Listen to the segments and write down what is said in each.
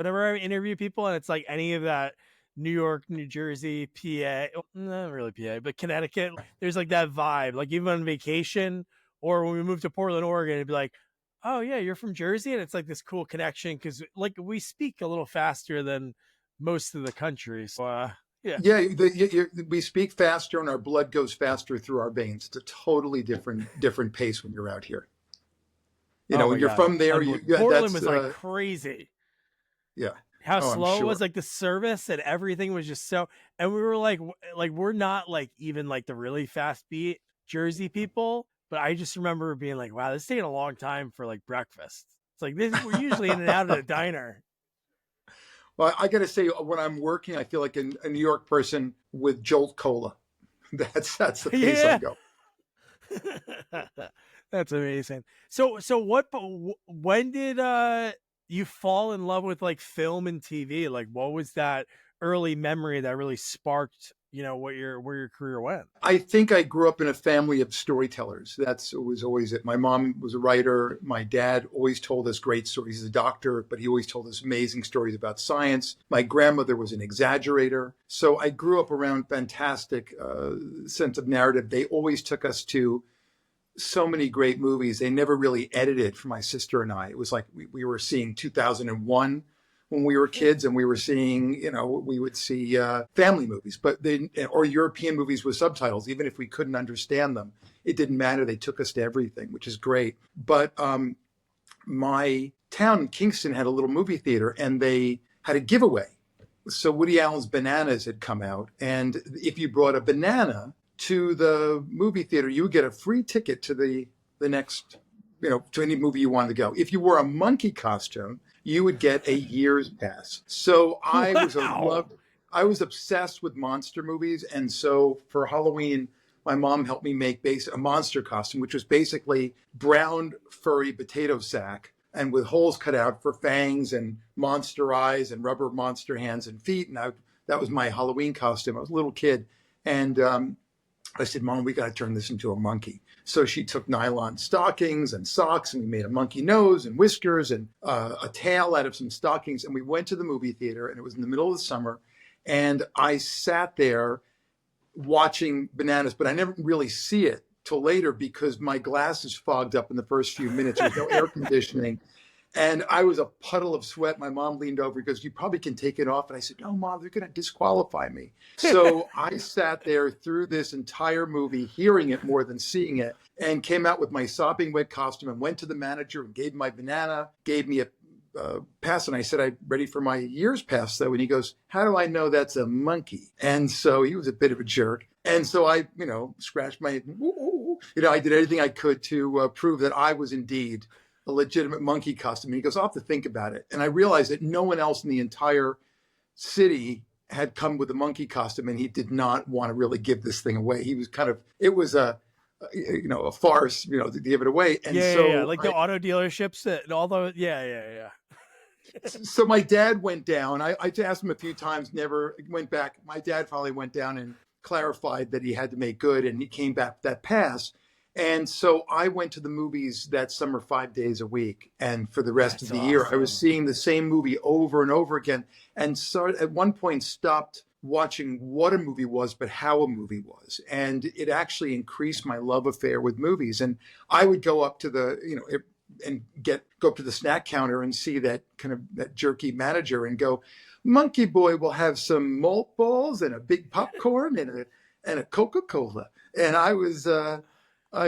whenever I interview people and it's like any of that New York, New Jersey, PA, not really PA, but Connecticut, there's like that vibe. Like even on vacation or when we moved to Portland, Oregon, it'd be like, oh yeah, you're from Jersey. And it's like this cool connection because like we speak a little faster than most of the country. So yeah. Yeah, we speak faster and our blood goes faster through our veins. It's a totally different pace when you're out here. Oh When my you're God. from there, Portland that's was like crazy. yeah. How Oh, I'm slow it was, sure. like the service and everything was just so, and we were like we're not like even like the really fast beat Jersey people, but I just remember being like, wow, this is taking a long time for like breakfast. It's like this, we're usually in and out of the diner. Well, I got to say, when I'm working, I feel like a New York person with Jolt Cola. That's the pace I Yeah. go. That's amazing. So what, when did you fall in love with like film and TV? Like what was that early memory that really sparked, what where your career went? I think I grew up in a family of storytellers. That's was always it. My mom was a writer. My dad always told us great stories. He's a doctor, but he always told us amazing stories about science. My grandmother was an exaggerator. So I grew up around fantastic sense of narrative. They always took us to so many great movies. They never really edited for my sister and I. It was like we were seeing 2001 when we were kids, and we were seeing, we would see family movies, or European movies with subtitles. Even if we couldn't understand them, it didn't matter. They took us to everything, which is great. But my town, Kingston, had a little movie theater, and they had a giveaway. So Woody Allen's Bananas had come out, and if you brought a banana to the movie theater, you would get a free ticket to the next, to any movie you wanted to go. If you wore a monkey costume, you would get a year's pass. So Wow. I was obsessed with monster movies. And so for Halloween, my mom helped me make a monster costume, which was basically brown furry potato sack and with holes cut out for fangs and monster eyes and rubber monster hands and feet. And that was my Halloween costume. I was a little kid. And I said, Mom, we got to turn this into a monkey. So she took nylon stockings and socks, and we made a monkey nose and whiskers and a tail out of some stockings. And we went to the movie theater, and it was in the middle of the summer. And I sat there watching Bananas, but I never really see it till later because my glasses fogged up in the first few minutes. There's no air conditioning. And I was a puddle of sweat. My mom leaned over because you probably can take it off. And I said, no, Mom, they're going to disqualify me. So I sat there through this entire movie, hearing it more than seeing it, and came out with my sopping wet costume and went to the manager and gave my banana, gave me a pass. And I said, I'm ready for my year's pass, though. And he goes, how do I know that's a monkey? And so he was a bit of a jerk. And so I, scratched my, I did everything I could to prove that I was indeed a legitimate monkey costume. And he goes, I'll have to think about it. And I realized that no one else in the entire city had come with a monkey costume, and he did not want to really give this thing away. He was it was a farce, to give it away. And Yeah. so Like the auto dealerships and all those. Yeah. so my dad went down. I asked him a few times, never went back. My dad finally went down and clarified that he had to make good, and he came back with that pass. And so I went to the movies that summer 5 days a week. And for the rest of That's the year, I was awesome. seeing the same movie over and over again. And so at one point stopped watching what a movie was, but how a movie was. And it actually increased my love affair with movies. And I would go up to go up to the snack counter and see that kind of that jerky manager and go, Monkey Boy will have some malt balls and a big popcorn and a Coca-Cola. And I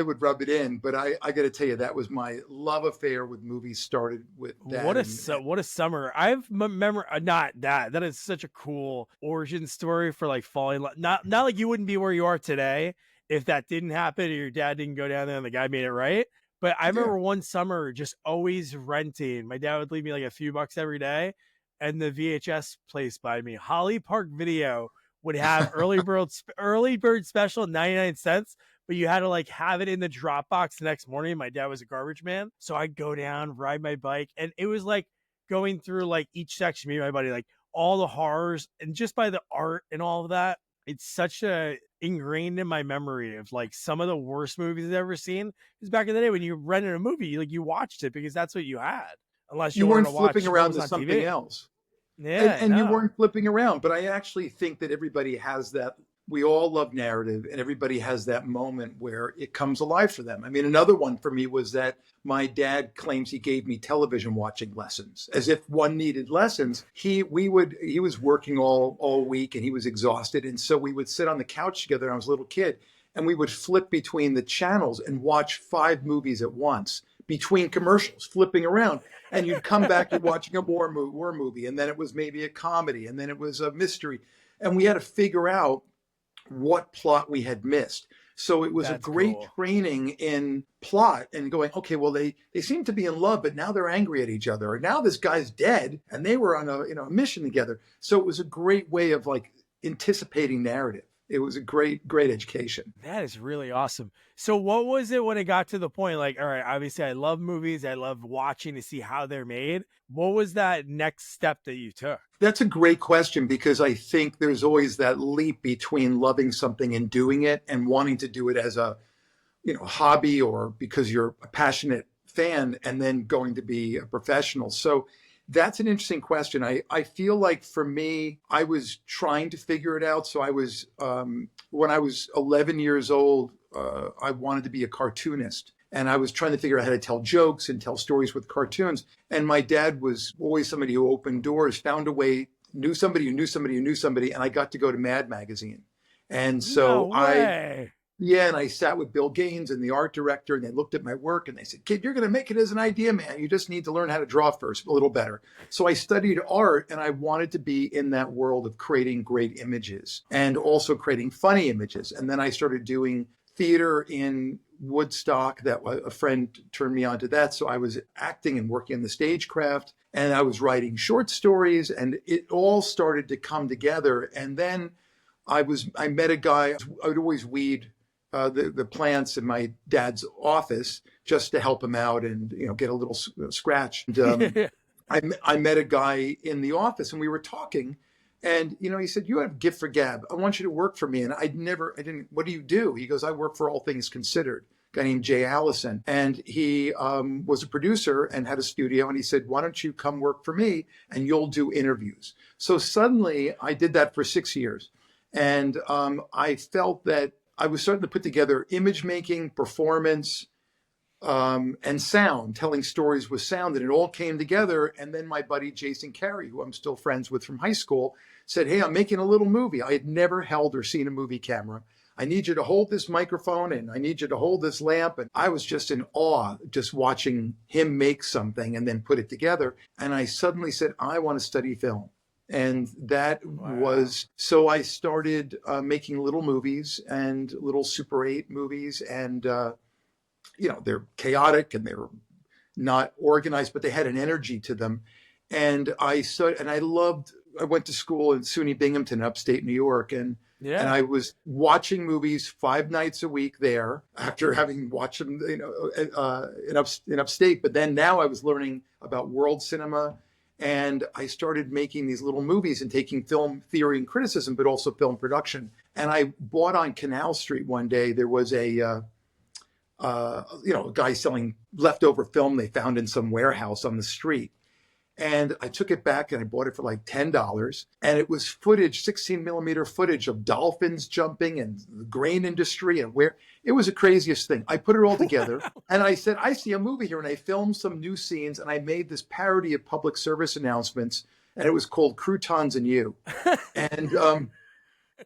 would rub it in, but I got to tell you, that was my love affair with movies started with that. What a summer. I've remember not that. That is such a cool origin story for like falling in love. Not like you wouldn't be where you are today if that didn't happen or your dad didn't go down there and the guy made it right. But I Yeah. remember one summer just always renting. My dad would leave me like a few bucks every day, and the VHS place by me, Holly Park Video, would have early bird special 99 cents, but you had to like have it in the Dropbox the next morning. My dad was a garbage man. So I'd go down, ride my bike, and it was like going through like each section, me and my buddy, like all the horrors, and just by the art and all of that, it's such a ingrained in my memory of like some of the worst movies I've ever seen. Because back in the day when you rented a movie, like you watched it because that's what you had, unless you You wanted weren't to flipping watch what around was to on something TV. else. Yeah, And you no. weren't flipping around. But I actually think that everybody has that. We all love narrative, and everybody has that moment where it comes alive for them. I mean, another one for me was that my dad claims he gave me television watching lessons, as if one needed lessons. He was working all week, and he was exhausted, and so we would sit on the couch together. I was a little kid, and we would flip between the channels and watch 5 movies at once between commercials, flipping around. And you'd come back, you're watching a war movie, and then it was maybe a comedy, and then it was a mystery, and we had to figure out what plot we had missed. So it was a That's great cool. training in plot and going, okay, well, they seem to be in love, but now they're angry at each other. Or now this guy's dead and they were on a mission together. So it was a great way of like anticipating narrative. It was a great education. That is really awesome. So what was it when it got to the point, like, all right, obviously I love movies, I love watching to see how they're made. What was that next step that you took? That's a great question, because I think there's always that leap between loving something and doing it and wanting to do it as a hobby or because you're a passionate fan, and then going to be a professional. So that's an interesting question. I feel like for me, I was trying to figure it out. So I was, when I was 11 years old, I wanted to be a cartoonist. And I was trying to figure out how to tell jokes and tell stories with cartoons. And my dad was always somebody who opened doors, found a way, knew somebody who knew somebody who knew somebody. And I got to go to Mad Magazine. And No so way. yeah, and I sat with Bill Gaines and the art director, and they looked at my work and they said, "Kid, you're going to make it as an idea man. You just need to learn how to draw first, a little better." So I studied art, and I wanted to be in that world of creating great images and also creating funny images. And then I started doing theater in Woodstock. That a friend turned me on to that. So I was acting and working in the stagecraft, and I was writing short stories, and it all started to come together. And then I met a guy. I would always weed the plants in my dad's office just to help him out and get a little scratch. And I met a guy in the office, and we were talking, and he said, "You have gift for gab. I want you to work for me." And I didn't. What do you do? He goes, "I work for All Things Considered." A guy named Jay Allison, and he was a producer and had a studio. And he said, "Why don't you come work for me, and you'll do interviews?" So suddenly, I did that for 6 years, and I felt that I was starting to put together image making, performance, and sound, telling stories with sound, and it all came together. And then my buddy Jason Carey, who I'm still friends with from high school, said, "Hey, I'm making a little movie. I had never held or seen a movie camera. I need you to hold this microphone, and I need you to hold this lamp." And I was just in awe, just watching him make something and then put it together. And I suddenly said, "I want to study film." And that Wow. was, so I started making little movies and little Super 8 movies. And, they're chaotic and they're not organized, but they had an energy to them. And I went to school in SUNY Binghamton, upstate New York. And Yeah. I was watching movies 5 nights a week there after having watched them, in upstate. But then now I was learning about world cinema, and I started making these little movies and taking film theory and criticism, but also film production. And I bought on Canal Street one day. There was a guy selling leftover film they found in some warehouse on the street. And I took it back and I bought it for like $10. And it was footage, 16 millimeter footage of dolphins jumping and the grain industry and where it was the craziest thing. I put it all together and I said, "I see a movie here." And I filmed some new scenes and I made this parody of public service announcements. And it was called Croutons and You.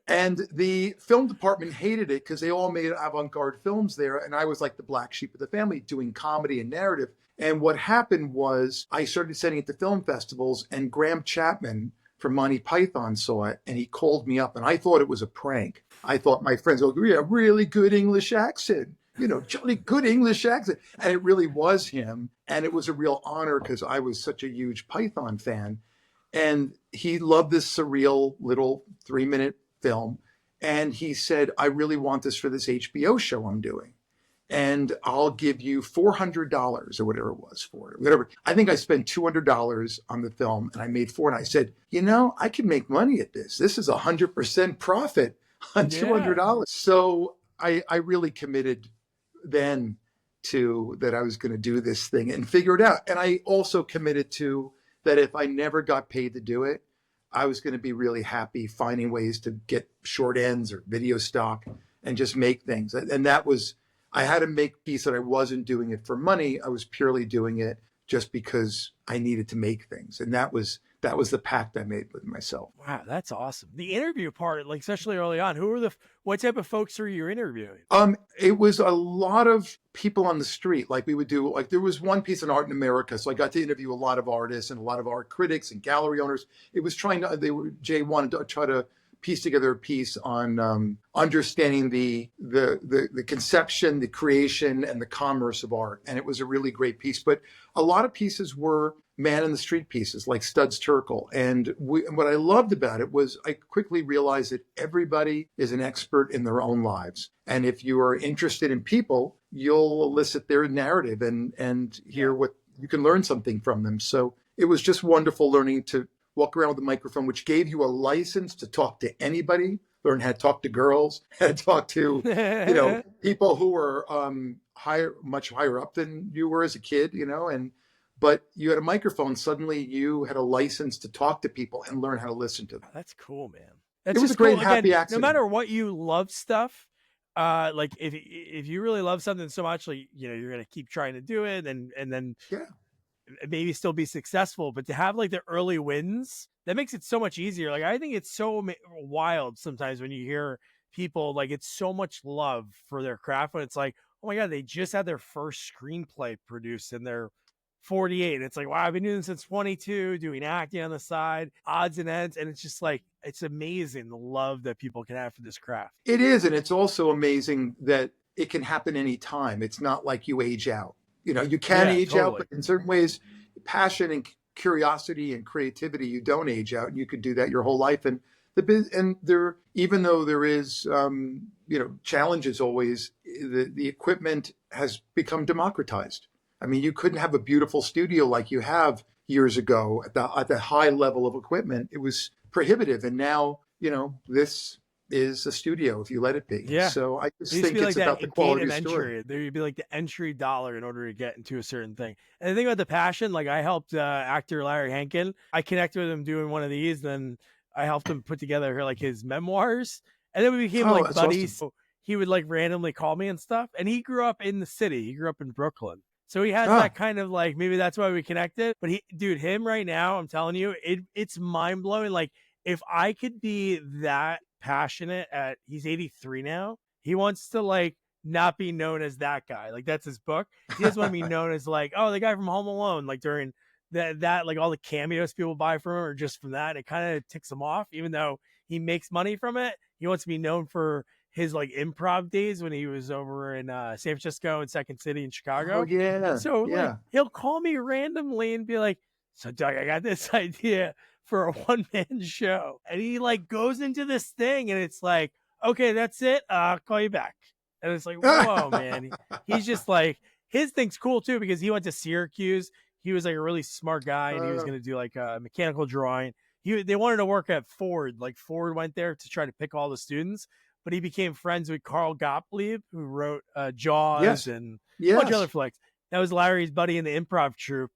And the film department hated it because they all made avant-garde films there. And I was like the black sheep of the family doing comedy and narrative. And what happened was I started sending it to film festivals, and Graham Chapman from Monty Python saw it, and he called me up, and I thought it was a prank. I thought my friends would go, "Yeah, really good English accent, jolly good English accent." And it really was him. And it was a real honor because I was such a huge Python fan. And he loved this surreal little 3-minute film. And he said, "I really want this for this HBO show I'm doing. And I'll give you $400 or whatever it was for it. Whatever. I think I spent $200 on the film and I made four. And I said, I can make money at this. This is 100% profit on Yeah. $200. So I really committed then to that I was going to do this thing and figure it out. And I also committed to that if I never got paid to do it, I was going to be really happy finding ways to get short ends or video stock and just make things. And that was, I had to make a piece that I wasn't doing it for money. I was purely doing it just because I needed to make things. And that was the pact I made with myself. Wow, that's awesome. The interview part, like especially early on, what type of folks are you interviewing? It was a lot of people on the street. Like we would do, like there was one piece on art in America. So I got to interview a lot of artists and a lot of art critics and gallery owners. It was Jay wanted to try to piece together a piece on understanding the conception, the creation, and the commerce of art. And it was a really great piece. But a lot of pieces were man in the street pieces, like Studs Terkel. And what I loved about it was I quickly realized that everybody is an expert in their own lives. And if you are interested in people, you'll elicit their narrative and hear what you can learn something from them. So it was just wonderful learning to walk around with a microphone, which gave you a license to talk to anybody, learn how to talk to girls, how to talk to, people who were much higher up than you were as a kid, but you had a microphone. Suddenly you had a license to talk to people and learn how to listen to them. That's cool, man. It was a great, happy accident. No matter what you love stuff, like if you really love something so much, like, you're going to keep trying to do it and then maybe still be successful, but to have like the early wins, that makes it so much easier. Like, I think it's so wild sometimes when you hear people, like, it's so much love for their craft when it's like, oh my God, they just had their first screenplay produced and they're 48. It's like, wow, I've been doing this since 22, doing acting on the side, odds and ends. And it's just like, it's amazing the love that people can have for this craft. It is. And it's also amazing that it can happen anytime. It's not like you age out. You can age out, but in certain ways, passion and curiosity and creativity, you don't age out, and you could do that your whole life. And even though there is, challenges always, the equipment has become democratized. I mean, you couldn't have a beautiful studio like you have years ago at the high level of equipment. It was prohibitive, and now this is a studio if you let it be. Yeah. So I just think it's about the quality of story. There would be like the entry dollar in order to get into a certain thing. And the thing about the passion, like I helped actor Larry Hankin. I connected with him doing one of these, then I helped him put together his memoirs, and then we became like buddies. Awesome. So he would like randomly call me and stuff. And he grew up in the city. He grew up in Brooklyn. So he has that kind of like, maybe that's why we connected. But him right now, I'm telling you, it's mind blowing. Like, if I could be that passionate he's 83 now, he wants to like not be known as that guy. Like, that's his book. He doesn't want to be known as like, oh, the guy from Home Alone, like during that like all the cameos people buy from him or just from that. It kind of ticks him off, even though he makes money from it. He wants to be known for his like improv days when he was over in San Francisco and Second City in Chicago. Oh yeah. So like, he'll call me randomly and be like, so Doug, I got this idea for a one-man show. And he like goes into this thing and it's like, okay, that's it. I'll call you back. And it's like, whoa, man. He's just like, his thing's cool too, because he went to Syracuse. He was like a really smart guy and he was going to do like a mechanical drawing. They wanted to work at Ford. Like Ford went there to try to pick all the students, but he became friends with Carl Gottlieb, who wrote Jaws and a bunch of other flicks. That was Larry's buddy in the improv troupe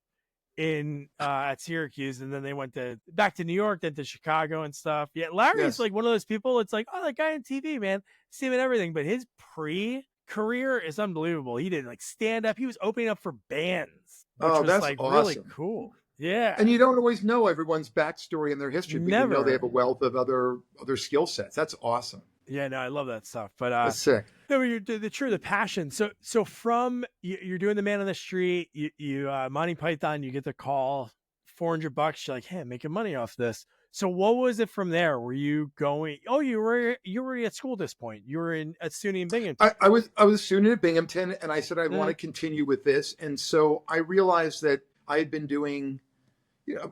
at Syracuse, and then they went back to New York, then to Chicago and stuff. Yeah, Larry's like one of those people. It's like, oh, that guy on TV, man, see him in everything. But his pre-career is unbelievable. He did like stand up. He was opening up for bands, which was that's like awesome. Really cool. Yeah, and you don't always know everyone's backstory and their history, but you know they have a wealth of other skill sets. That's awesome. Yeah, no, I love that stuff. But that's sick. No, the passion. So from you're doing the man on the street, you Monty Python, you get the call, $400. You're like, hey, I'm making money off this. So what was it from there? Were you going? Oh, you were at school at this point. You were at SUNY in Binghamton. I was SUNY at Binghamton, and I said I want to continue with this, and so I realized that I had been doing,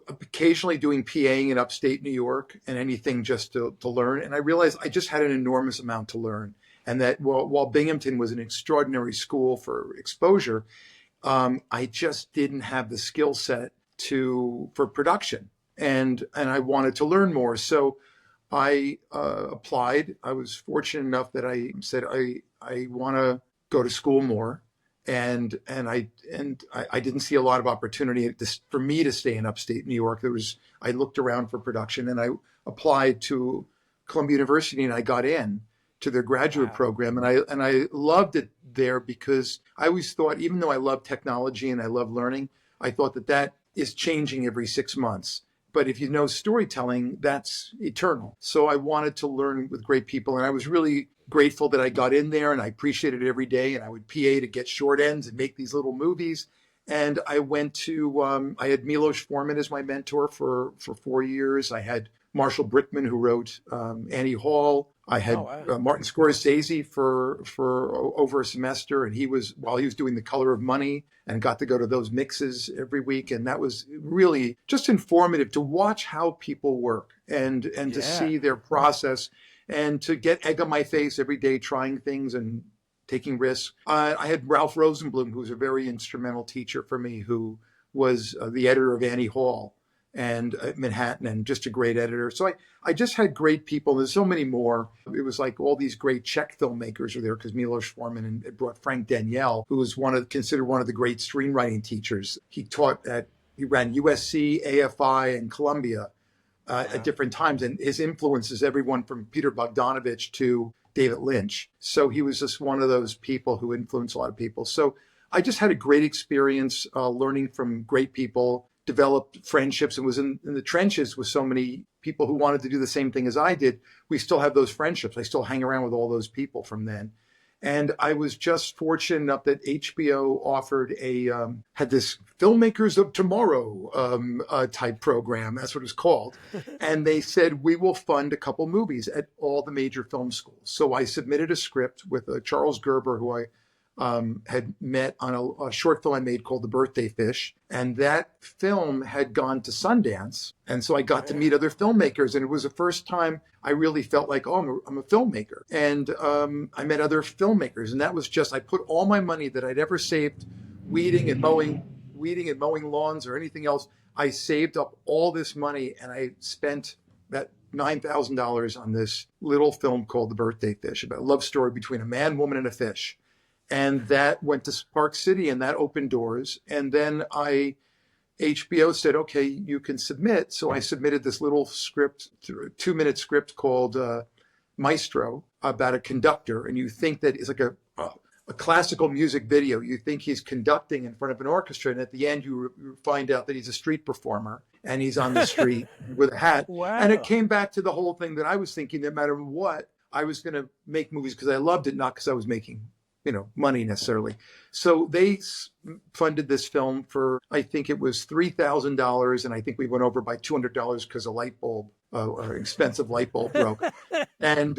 occasionally doing PAing in upstate New York and anything just to learn. And I realized I just had an enormous amount to learn. And that while Binghamton was an extraordinary school for exposure, I just didn't have the skill set for production. And I wanted to learn more. So I applied. I was fortunate enough that I said, I want to go to school more. I didn't see a lot of opportunity for me to stay in upstate New York. I looked around for production, and I applied to Columbia University, and I got in to their graduate Wow. program, and I loved it there because I always thought, even though I love technology and I love learning, I thought that is changing every 6 months. But if you know storytelling, that's eternal. So I wanted to learn with great people, and I was really grateful that I got in there, and I appreciated it every day. And I would PA to get short ends and make these little movies. And I went to, I had Milos Forman as my mentor for 4 years. I had Marshall Brickman, who wrote Annie Hall. I had Oh, wow. Martin Scorsese for over a semester, and while he was doing The Color of Money, and got to go to those mixes every week, and that was really just informative to watch how people work and to Yeah. see their process, and to get egg on my face every day trying things and taking risks. I had Ralph Rosenblum, who was a very instrumental teacher for me, who was the editor of Annie Hall and Manhattan, and just a great editor. So I just had great people. There's so many more. It was like all these great Czech filmmakers were there, because Milos Forman, and it brought Frank Daniel, who was considered one of the great screenwriting teachers. He ran USC, AFI, and Columbia at different times. And his influence is everyone from Peter Bogdanovich to David Lynch. So he was just one of those people who influenced a lot of people. So I just had a great experience learning from great people, developed friendships, and was in the trenches with so many people who wanted to do the same thing as I did. We still have those friendships. I still hang around with all those people from then. And I was just fortunate enough that HBO offered had this Filmmakers of Tomorrow type program. That's what it's called. And they said, we will fund a couple movies at all the major film schools. So I submitted a script with Charles Gerber, who I had met on a short film I made called The Birthday Fish. And that film had gone to Sundance. And so I got to meet other filmmakers. And it was the first time I really felt like, oh, I'm a filmmaker. And I met other filmmakers. And that was I put all my money that I'd ever saved weeding and mowing lawns or anything else. I saved up all this money, and I spent that $9,000 on this little film called The Birthday Fish, about a love story between a man, woman, and a fish. And that went to Spark City, and that opened doors. And then HBO said, okay, you can submit. So I submitted this little script, a 2-minute script called Maestro, about a conductor. And you think that it's like a classical music video. You think he's conducting in front of an orchestra. And at the end, you find out that he's a street performer, and he's on the street with a hat. Wow. And it came back to the whole thing that I was thinking, no matter what, I was going to make movies because I loved it, not because I was making money necessarily. So they funded this film for, I think it was $3,000. And I think we went over by $200 because a light bulb, or expensive light bulb broke. And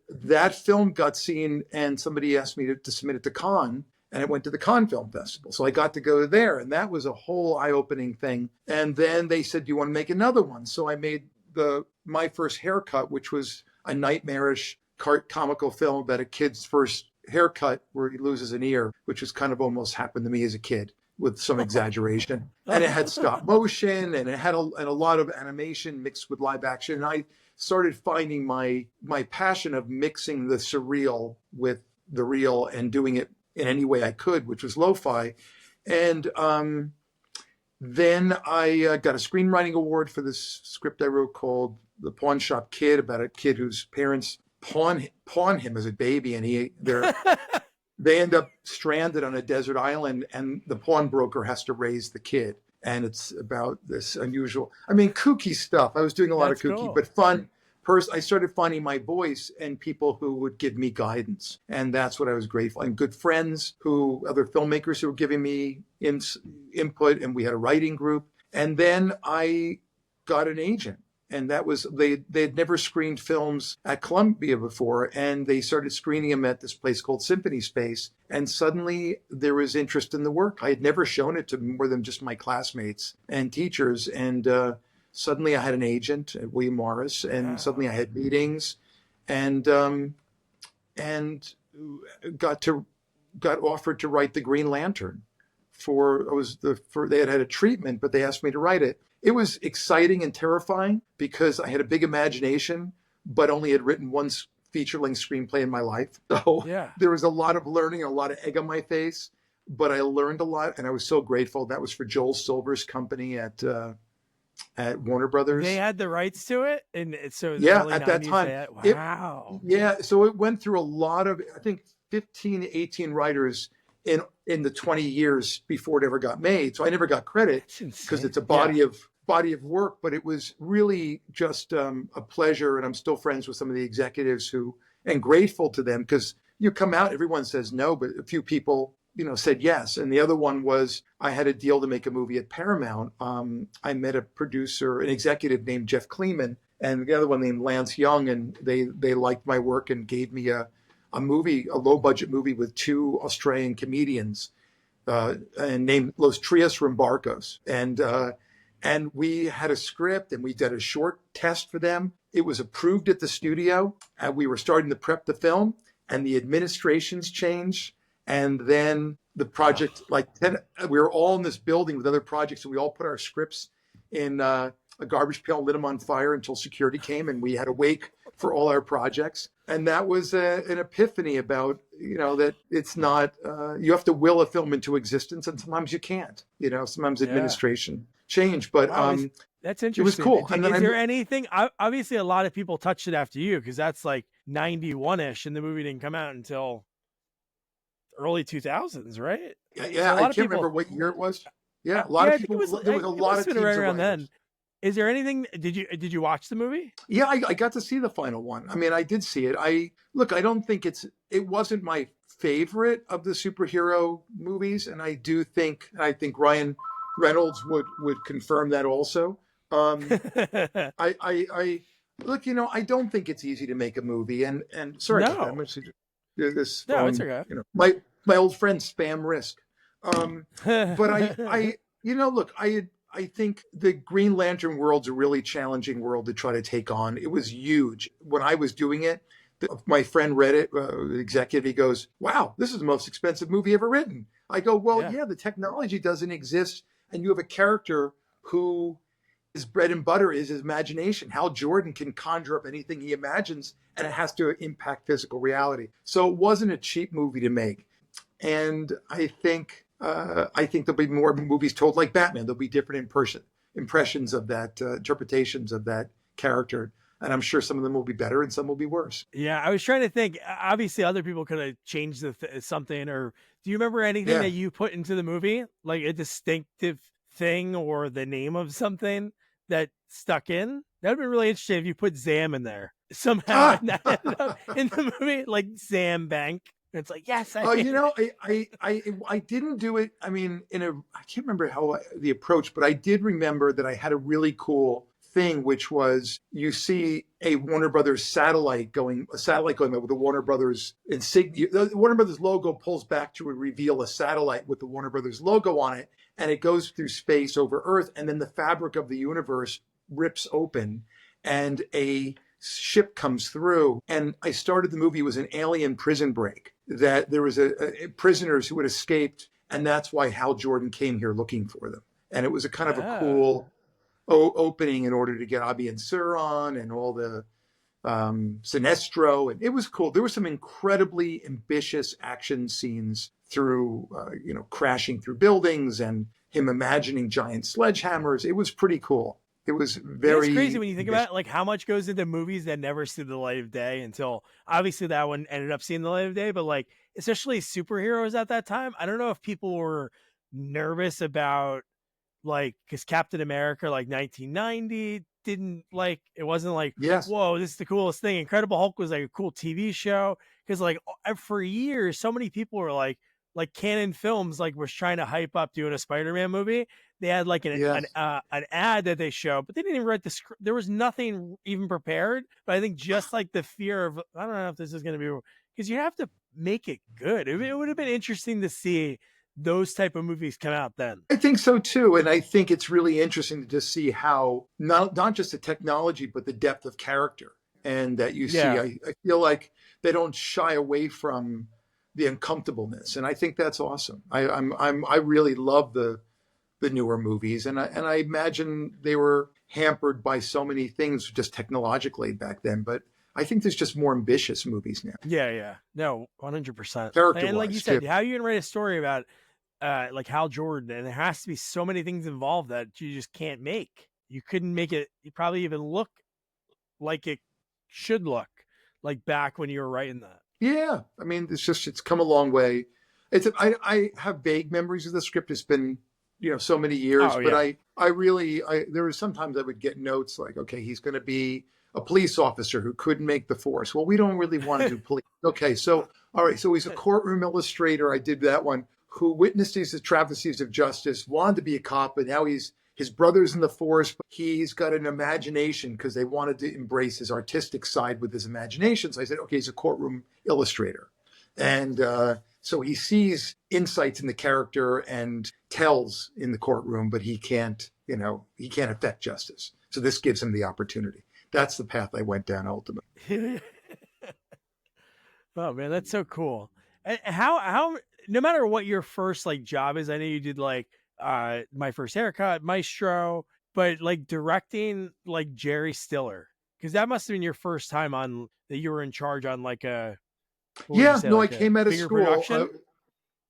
that film got seen, and somebody asked me to submit it to Cannes, and it went to the Cannes Film Festival. So I got to go there, and that was a whole eye-opening thing. And then they said, do you want to make another one? So I made My First Haircut, which was a nightmarish comical film about a kid's first haircut where he loses an ear, which was kind of almost happened to me as a kid with some exaggeration. And it had stop motion, and it had a lot of animation mixed with live action. And I started finding my passion of mixing the surreal with the real and doing it in any way I could, which was lo-fi. And then I got a screenwriting award for this script I wrote called The Pawn Shop Kid, about a kid whose parents pawn him as a baby, and they end up stranded on a desert island, and the pawnbroker has to raise the kid. And it's about this unusual, kooky stuff. I was doing a lot of kooky, but fun. I started finding my voice and people who would give me guidance. And that's what I was grateful. And good friends other filmmakers who were giving me input, and we had a writing group. And then I got an agent. And that was, they had never screened films at Columbia before, and they started screening them at this place called Symphony Space. And suddenly there was interest in the work. I had never shown it to more than just my classmates and teachers. And suddenly I had an agent at William Morris, and suddenly I had meetings, and got offered to write the Green Lantern. They had a treatment, but they asked me to write it. It was exciting and terrifying because I had a big imagination, but only had written one feature-length screenplay in my life. So Yeah. there was a lot of learning, a lot of egg on my face, but I learned a lot, and I was so grateful. That was for Joel Silver's company at Warner They Brothers. had the rights to it, and so the Yeah, early at that '90s. They time. had, It wow. Yeah, so it went through a lot of, I think 15, 18 writers in the 20 years before it ever got made. So I never got credit That's because insane. it's a Yeah. body of work, but it was really just a pleasure. And I'm still friends with some of the executives who, and grateful to them, because you come out, everyone says no, but a few people, said yes. And the other one was, I had a deal to make a movie at Paramount. I met a producer, an executive named Jeff Kleeman, and the other one named Lance Young, and they liked my work and gave me a movie, a low budget movie with two Australian comedians, and named Los Trias Rumbarcos. And we had a script, and we did a short test for them. It was approved at the studio, and we were starting to prep the film, and the administrations changed. And then the project, we were all in this building with other projects, and we all put our scripts in a garbage pail, lit them on fire until security came, and we had to wait for all our projects. And that was an epiphany about, that it's not, you have to will a film into existence, and sometimes you can't, sometimes administration change, but Wow, that's it was interesting. cool. And then Is there anything? Obviously, a lot of people touched it after you, because that's like '91-ish, and the movie didn't come out until early 2000s, right? Yeah, So a I lot of can't people. remember what year it was. Yeah, a lot of people. There was a lot of teams right of around writers. then. Is there anything? Did you watch the movie? Yeah, I got to see the final one. I mean, I did see it. I don't think it wasn't my favorite of the superhero movies, and I think Ryan Reynolds would confirm that also. I look, I don't think it's easy to make a movie, and sorry about that. I'm No, going to this no, it's phone. okay. My old friend spam risk. But look, I think the Green Lantern world's a really challenging world to try to take on. It was huge when I was doing it. My friend read it, the executive. He goes, "Wow, this is the most expensive movie ever written." I go, "Well, yeah, the technology doesn't exist, and you have a character who his bread and butter is his imagination. Hal Jordan can conjure up anything he imagines, and it has to impact physical reality. So it wasn't a cheap movie to make. And I think there'll be more movies told like Batman. There'll be different impressions of that, interpretations of that character. And I'm sure some of them will be better and some will be worse. Yeah, I was trying to think. Obviously, other people could have changed something. Or do you remember anything that you put into the movie, like a distinctive thing or the name of something that stuck in? That would be really interesting if you put Zamm in there somehow, and that ended up in the movie, like Zamm Bank. It's like, yes, I didn't do it. I mean, I can't remember how the approach, but I did remember that I had a really cool thing, which was you see a Warner Brothers satellite going with the Warner Brothers insignia. The Warner Brothers logo pulls back to reveal a satellite with the Warner Brothers logo on it, and it goes through space over Earth, and then the fabric of the universe rips open, and a ship comes through. And I started the movie was an alien prison break, that there was a prisoners who had escaped, and that's why Hal Jordan came here looking for them. And it was a kind of a cool opening in order to get Abi and Sur on and all the Sinestro, and it was cool. There were some incredibly ambitious action scenes through crashing through buildings and him imagining giant sledgehammers. It was pretty cool. It was very. It's crazy when you think about it, like how much goes into movies that never see the light of day until obviously that one ended up seeing the light of day. But like, especially superheroes at that time, I don't know if people were nervous about, like, because Captain America, like 1990, didn't, like, it wasn't like, yes, whoa, this is the coolest thing. Incredible Hulk was like a cool TV show, because like for years, so many people were like Canon Films like was trying to hype up doing a Spider-Man movie. They had like an ad that they showed, but they didn't even write the script. There was nothing even prepared. But I think just like the fear of, I don't know if this is going to be, because you have to make it good. It would have been interesting to see those type of movies come out then. I think so too, and I think it's really interesting to just see how not just the technology, but the depth of character, and that you see. I feel like they don't shy away from the uncomfortableness, and I think that's awesome. I really love the newer movies, and I imagine they were hampered by so many things just technologically back then, but I think there's just more ambitious movies now, Yeah. No, 100%. character And like you wise too. said, how are you gonna write a story about like Hal Jordan, and there has to be so many things involved that you just can't make. You couldn't make it you probably even look like it should look like back when you were writing that. Yeah, I mean, it's come a long way. I have vague memories of the script. It's been, so many years, Oh but yeah. I really, there were sometimes I would get notes like, okay, he's going to be a police officer who couldn't make the force. Well, we don't really want to do police. Okay, so all right, so he's a courtroom illustrator. I did that one. Who witnessed these travesties of justice, wanted to be a cop, but now his brother's in the force. But he's got an imagination because they wanted to embrace his artistic side with his imagination. So I said, okay, he's a courtroom illustrator. And so he sees insights in the character and tells in the courtroom, but he can't affect justice. So this gives him the opportunity. That's the path I went down ultimately. Oh man, that's so cool. And how no matter what your first like job is, I know you did like My First Haircut, Maestro, but like directing like Jerry Stiller, because that must have been your first time on that you were in charge on like a what would you Yeah, say, no, I like a came out of bigger school. production?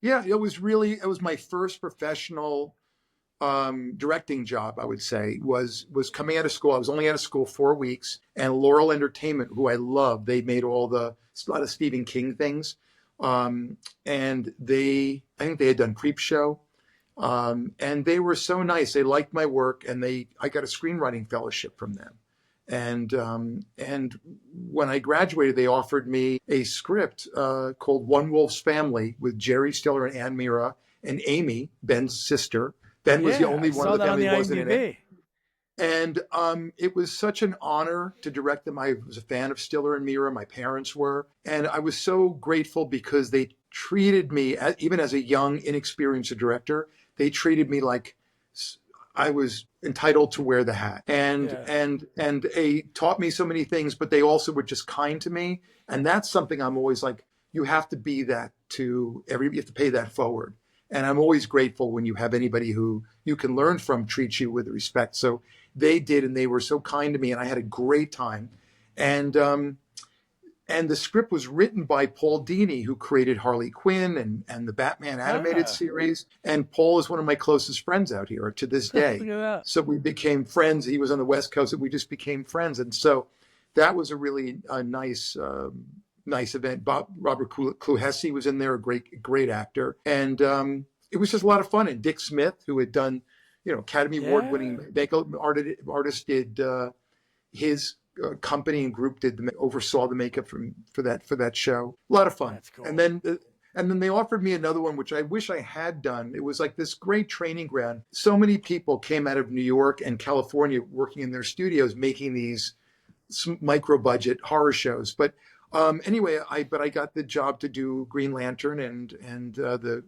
Yeah, it was my first professional directing job. I would say was coming out of school. I was only out of school 4 weeks, and Laurel Entertainment, who I love, they made a lot of Stephen King things, and I think they had done Creep Show, and they were so nice. They liked my work, and I got a screenwriting fellowship from them. And when I graduated, they offered me a script called One Wolf's Family with Jerry Stiller and Ann Mira and Amy, Ben's sister. Ben was the Yeah, I only one of saw the that on family the who wasn't in it. IMDb. And it was such an honor to direct them. I was a fan of Stiller and Mira. My parents were. And I was so grateful because they treated me, even as a young, inexperienced director, they treated me like I was entitled to wear the hat. Yeah. And they taught me so many things, but they also were just kind to me. And that's something I'm always like, you have to be that you have to pay that forward. And I'm always grateful when you have anybody who you can learn from treat you with respect. So they did, and they were so kind to me, and I had a great time. And the script was written by Paul Dini, who created Harley Quinn and the Batman animated Ah, series. And Paul is one of my closest friends out here to this look day. at that. So we became friends. He was on the West Coast, and we just became friends. And so that was a really nice event. Robert Kluhesi was in there, a great actor. And it was just a lot of fun. And Dick Smith, who had done, Academy Award Yeah. winning makeup artist, did his company and group oversaw the makeup for that show. A lot of fun. That's cool. And then they offered me another one, which I wish I had done. It was like this great training ground. So many people came out of New York and California working in their studios, making these micro budget horror shows. But anyway, I got the job to do Green Lantern and the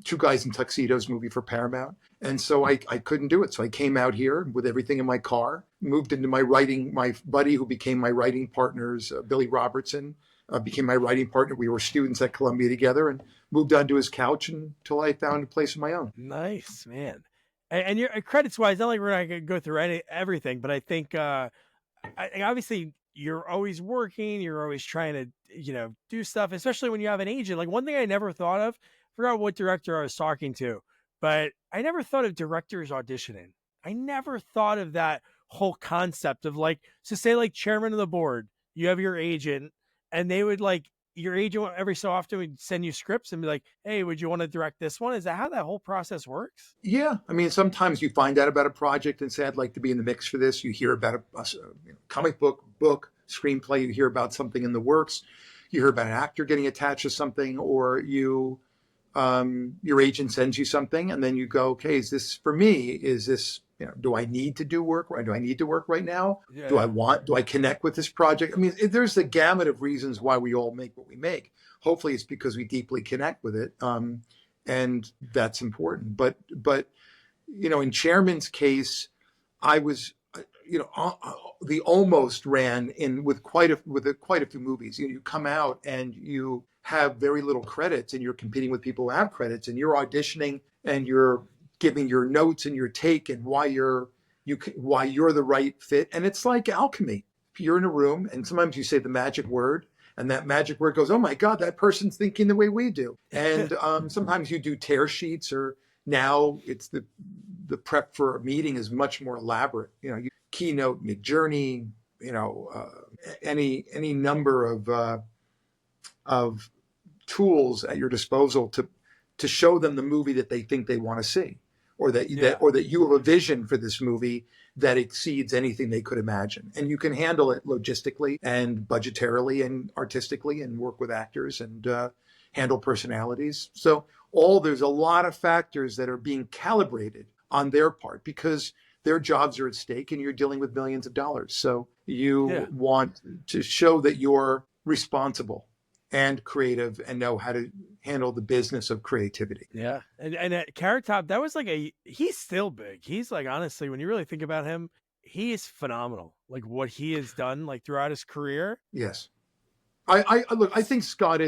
Two Guys in Tuxedos movie for Paramount. And so I couldn't do it. So I came out here with everything in my car, moved into my buddy who became my writing partners, Billy Robertson, became my writing partner. We were students at Columbia together, and moved onto his couch until I found a place of my own. Nice, man. And your credits wise, not like we're not gonna go through everything, but I think obviously you're always working, you're always trying to, do stuff, especially when you have an agent. Like one thing I never thought of, forgot what director I was talking to, but I never thought of directors auditioning. I never thought of that whole concept of like, so say like chairman of the board, you have your agent, and they would like, your agent every so often would send you scripts and be like, hey, would you want to direct this one? Is that how that whole process works? Yeah, I mean, sometimes you find out about a project and say, I'd like to be in the mix for this. You hear about a comic book, screenplay. You hear about something in the works. You hear about an actor getting attached to something, or your agent sends you something, and then you go, okay, is this for me? Is this, do I need to do work? Do I need to work right now? Yeah. Do I connect with this project? I mean, there's a gamut of reasons why we all make what we make. Hopefully it's because we deeply connect with it. And that's important. But in Chairman's case, I was, the almost ran in with quite a few movies. You come out and you have very little credits, and you're competing with people who have credits, and you're auditioning, and you're giving your notes and your take and why you're the right fit. And it's like alchemy. you're in a room and sometimes you say the magic word and that magic word goes, oh my God, that person's thinking the way we do. And sometimes you do tear sheets, or now it's the prep for a meeting is much more elaborate. You know, you keynote, mid-journey, you know, any number of tools at your disposal to show them the movie that they think they want to see, or that you have a vision for this movie that exceeds anything they could imagine. And you can handle it logistically and budgetarily and artistically and work with actors and handle personalities. So there's a lot of factors that are being calibrated on their part because their jobs are at stake and you're dealing with millions of dollars. So you want to show that you're responsible and creative and know how to handle the business of creativity. Yeah. And at Carrot Top, that was like he's still big. He's like, honestly, when you really think about him, he is phenomenal. Like what he has done like throughout his career. Yes. I think Scott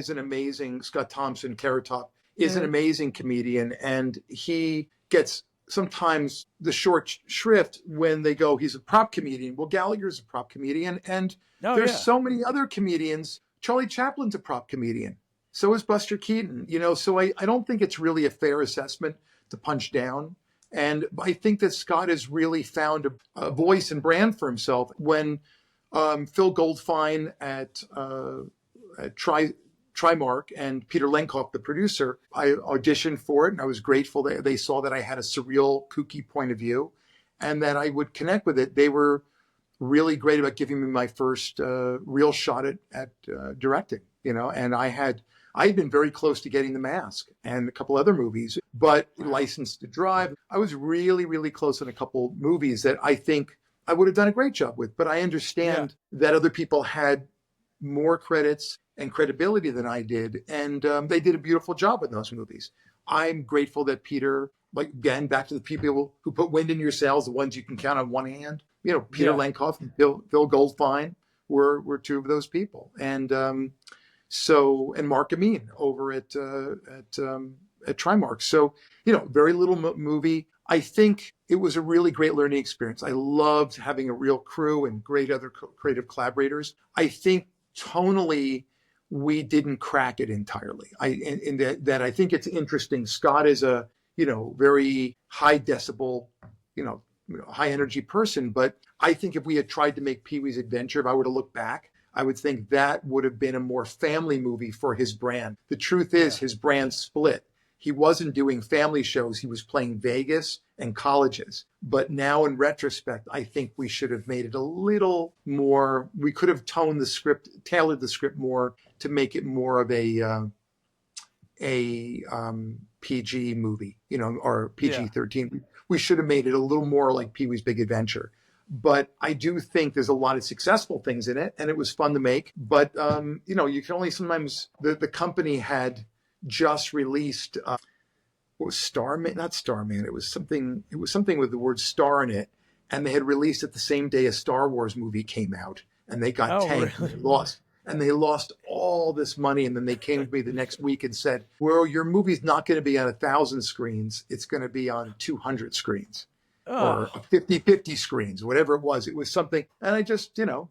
Thompson, Carrot Top, is an amazing comedian, and he gets sometimes the short shrift when they go, he's a prop comedian. Well, Gallagher's a prop comedian, and there's so many other comedians. Charlie Chaplin's a prop comedian. So is Buster Keaton. You know, so I don't think it's really a fair assessment to punch down. And I think that Scott has really found a voice and brand for himself. When Phil Goldfine at Trimark and Peter Lenkoff, the producer, I auditioned for it, and I was grateful that they saw that I had a surreal, kooky point of view and that I would connect with it. They were really great about giving me my first real shot at directing, you know, and I had been very close to getting The Mask and a couple other movies, but License to Drive, I was really, really close on a couple movies that I think I would have done a great job with. But I understand that other people had more credits and credibility than I did, and they did a beautiful job with those movies. I'm grateful that Peter, like again, back to the people who put wind in your sails, the ones you can count on one hand. You know, Peter Lenkoff and Phil Goldfine were two of those people, and Mark Amin over at Trimark. So, you know, very little movie. I think it was a really great learning experience. I loved having a real crew and great other creative collaborators. I think tonally, we didn't crack it entirely. In that I think it's interesting. Scott is a, you know, very high decibel, you know, high energy person. But I think if we had tried to make Pee-wee's Adventure, if I were to look back, I would think that would have been a more family movie for his brand. The truth is his brand split. He wasn't doing family shows. He was playing Vegas and colleges. But now in retrospect, I think we should have made it a little more, we could have tailored the script more to make it more of a PG movie, you know, or PG-13. We should have made it a little more like Pee-wee's Big Adventure. But I do think there's a lot of successful things in it, and it was fun to make. But, you know, you can only sometimes, the company had just released, what was Starman? Not Starman. It was something with the word star in it. And they had released it the same day a Star Wars movie came out, and they got tanked and lost. And they lost all this money. And then they came to me the next week and said, well, your movie's not going to be on 1,000 screens. It's going to be on 200 screens. Or 50-50 screens, whatever it was. It was something. And I just, you know,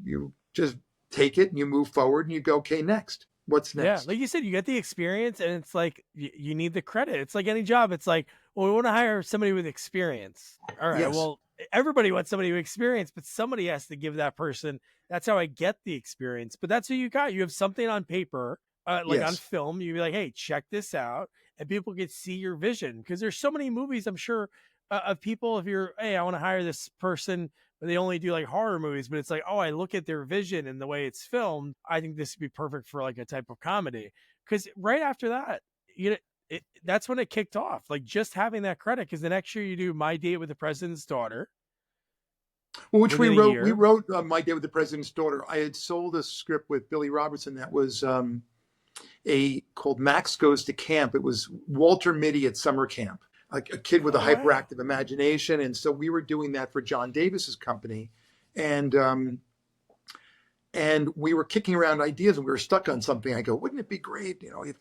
you just take it and you move forward and you go, okay, next. What's next? Yeah, like you said, you get the experience, and it's like you need the credit. It's like any job. It's like, well, we want to hire somebody with experience. All right, well, everybody wants somebody with experience, but somebody has to give that person. That's how I get the experience. But that's what you got. You have something on paper, like on film. You'd be like, hey, check this out, and people can see your vision, because there's so many movies, I'm sure, of people. If you're, hey, I want to hire this person, but they only do like horror movies, but it's like, oh, I look at their vision and the way it's filmed, I think this would be perfect for like a type of comedy. Because right after that, you know, that's when it kicked off. Like just having that credit, because the next year you do My Date with the President's Daughter, which we wrote. We wrote My Date with the President's Daughter. I had sold a script with Billy Robertson that was called Max Goes to Camp. It was Walter Mitty at summer camp. Like a kid with a hyperactive imagination. And so we were doing that for John Davis's company. And we were kicking around ideas and we were stuck on something. I go, wouldn't it be great, you know, if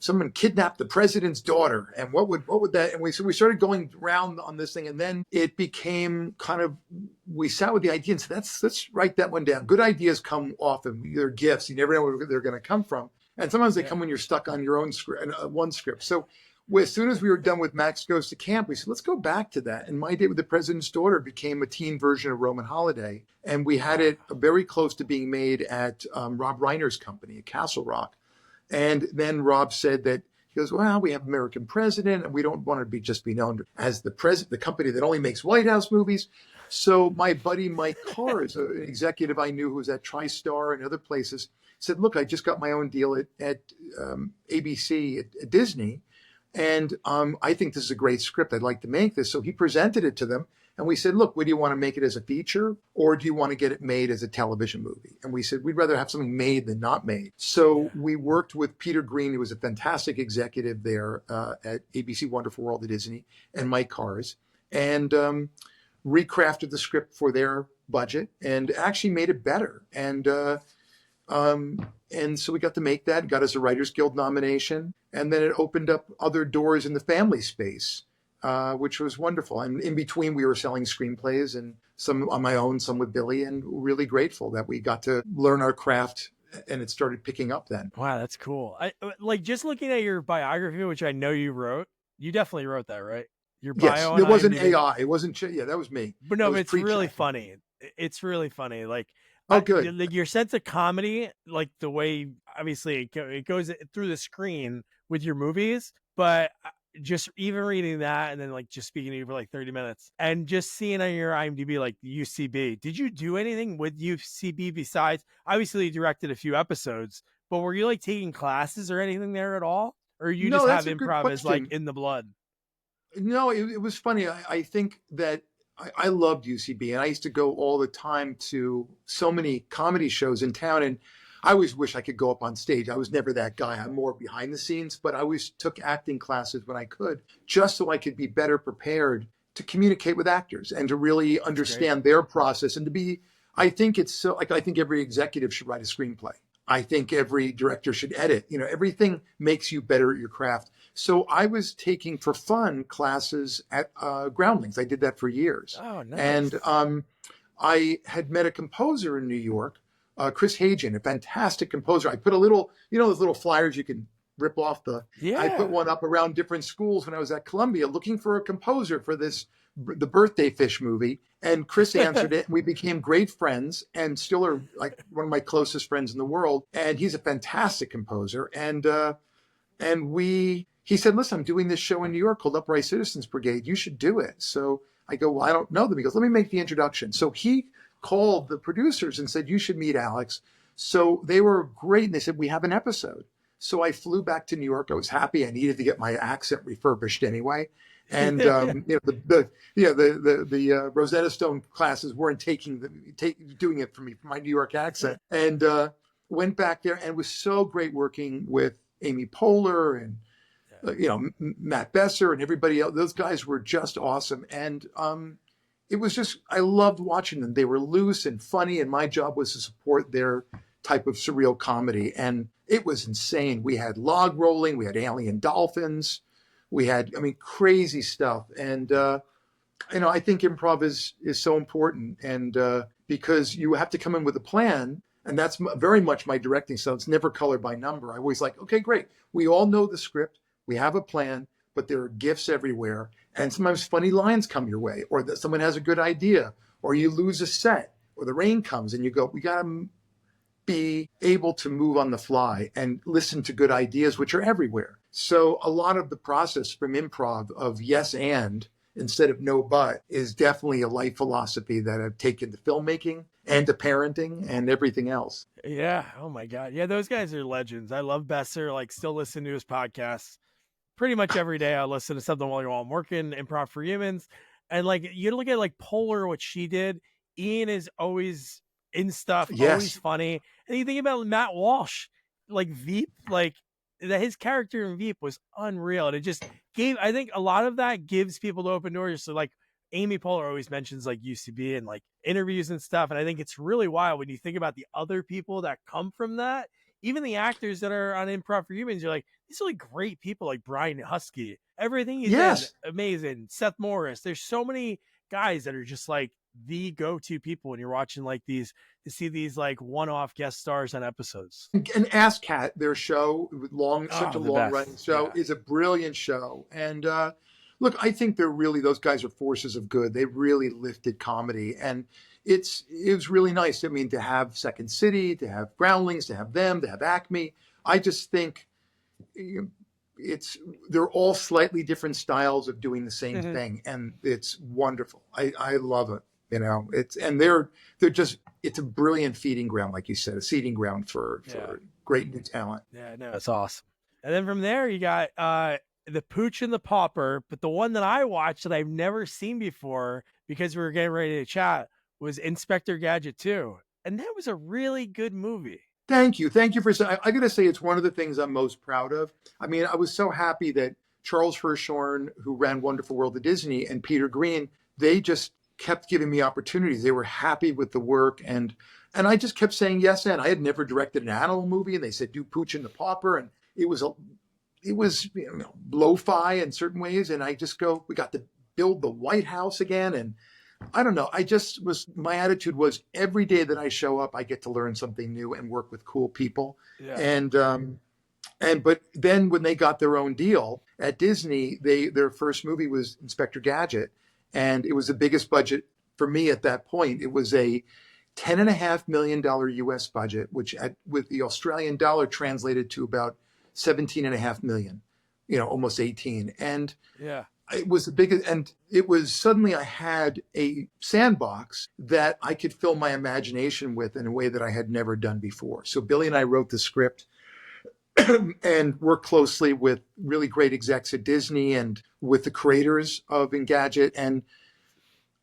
someone kidnapped the president's daughter, and what would that? And we started going around on this thing, and then it became kind of, we sat with the idea and said, let's write that one down. Good ideas come often. They're gifts. You never know where they're going to come from, and sometimes they come when you're stuck on your own script, one script. So as soon as we were done with Max Goes to Camp, we said, let's go back to that. And My Date with the President's Daughter became a teen version of Roman Holiday. And we had it very close to being made at Rob Reiner's company at Castle Rock. And then Rob said that, he goes, well, we have American President, and we don't want to just be known as the company that only makes White House movies. So my buddy Mike Kars, an executive I knew who was at TriStar and other places, said, look, I just got my own deal at ABC at Disney. And I think this is a great script. I'd like to make this. So he presented it to them. And we said, look, do you want to make it as a feature, or do you want to get it made as a television movie? And we said, we'd rather have something made than not made. So we worked with Peter Green, who was a fantastic executive there at ABC Wonderful World at Disney, and Mike Kars, and recrafted the script for their budget and actually made it better. And so we got to make that, got us a Writers Guild nomination, and then it opened up other doors in the family space, which was wonderful. And in between, we were selling screenplays, and some on my own, some with Billy, and really grateful that we got to learn our craft, and it started picking up then. Wow, that's cool. I like just looking at your biography, which I know you wrote. You definitely wrote that, right? Your bio. Yes, it wasn't AI. It wasn't. Yeah, that was me. But no, it's really funny. It's really funny. Like, oh, good. Like your sense of comedy, like the way, obviously it goes through the screen with your movies, but just even reading that and then like just speaking to you for like 30 minutes and just seeing on your IMDb, like UCB, did you do anything with UCB besides, obviously you directed a few episodes, but were you like taking classes or anything there at all? Or you just have improv as like in the blood? No, it was funny. I think that I loved UCB, and I used to go all the time to so many comedy shows in town, and I always wish I could go up on stage. I was never that guy. I'm more behind the scenes, but I always took acting classes when I could, just so I could be better prepared to communicate with actors and to really understand their process, and to be, I think it's so, like, I think every executive should write a screenplay. I think every director should edit. Everything makes you better at your craft. So I was taking for fun classes at Groundlings. I did that for years. Oh, nice. And I had met a composer in New York, Chris Hagen, a fantastic composer. I put a little, those little flyers you can rip off I put one up around different schools when I was at Columbia looking for a composer for the Birthday Fish movie. And Chris answered it. And we became great friends and still are like one of my closest friends in the world. And he's a fantastic composer. He said, listen, I'm doing this show in New York called Upright Citizens Brigade. You should do it. So I go, well, I don't know them. He goes, let me make the introduction. So he called the producers and said, you should meet Alex. So they were great. And they said, we have an episode. So I flew back to New York. I was happy. I needed to get my accent refurbished anyway. And the Rosetta Stone classes weren't doing it for me, for my New York accent. And went back there, and it was so great working with Amy Poehler and Matt Besser and everybody else. Those guys were just awesome. And it was just, I loved watching them. They were loose and funny, and my job was to support their type of surreal comedy. And it was insane. We had log rolling, we had alien dolphins, we had, crazy stuff. And, I think improv is so important. And because you have to come in with a plan, and that's very much my directing style. It's never color by number. I always like, okay, great. We all know the script. We have a plan, but there are gifts everywhere. And sometimes funny lines come your way, or that someone has a good idea, or you lose a set, or the rain comes and you go, we got to be able to move on the fly and listen to good ideas, which are everywhere. So a lot of the process from improv of yes and instead of no but is definitely a life philosophy that I've taken to filmmaking and to parenting and everything else. Yeah. Oh my God. Yeah. Those guys are legends. I love Besser, still listen to his podcasts pretty much every day. I listen to something while I'm working, Improv for Humans. And you look at Poehler, what she did. Ian is always in stuff, always funny. And you think about Matt Walsh, Veep, that his character in Veep was unreal. And it just I think a lot of that gives people to open doors. So Amy Poehler always mentions UCB and interviews and stuff. And I think it's really wild when you think about the other people that come from that. even the actors that are on Improv for Humans, you're like, these are like great people, like Brian Husky. Everything he's in, Yes. amazing. Seth Morris. There's so many guys that are just like the go-to people when you're watching like these, to see these like one-off guest stars on episodes. And Ask Cat, their show, such a Oh, the long running best. show, Yeah. is a brilliant show. And look, I think those guys are forces of good. They really lifted comedy, and it was really nice. I mean, to have Second City, to have Groundlings, to have them, to have Acme. I just think they're all slightly different styles of doing the same thing, and it's wonderful. I love it. It's a brilliant feeding ground, like you said, a seeding ground for great new talent. Yeah, no, it's awesome. And then from there, you got the Pooch and the Pauper. But the one that I watched that I've never seen before, because we were getting ready to chat, was Inspector Gadget 2. And that was a really good movie. Thank you. Thank you for saying. I got to say, it's one of the things I'm most proud of. I mean, I was so happy that Charles Hirschhorn, who ran Wonderful World of Disney, and Peter Green, they just kept giving me opportunities. They were happy with the work, and I just kept saying yes. And I had never directed an animal movie, and they said do Pooch and the Pauper, and it was lo-fi in certain ways. And I just go, we got to build the White House again, and I don't know. My attitude was every day that I show up, I get to learn something new and work with cool people. Yeah. But then when they got their own deal at Disney, their first movie was Inspector Gadget. And it was the biggest budget for me at that point. It was a $10.5 million US budget, which with the Australian dollar translated to about 17.5 million, almost 18. And yeah. It was the biggest, and it was suddenly I had a sandbox that I could fill my imagination with in a way that I had never done before. So Billy and I wrote the script and worked closely with really great execs at Disney and with the creators of Engadget. And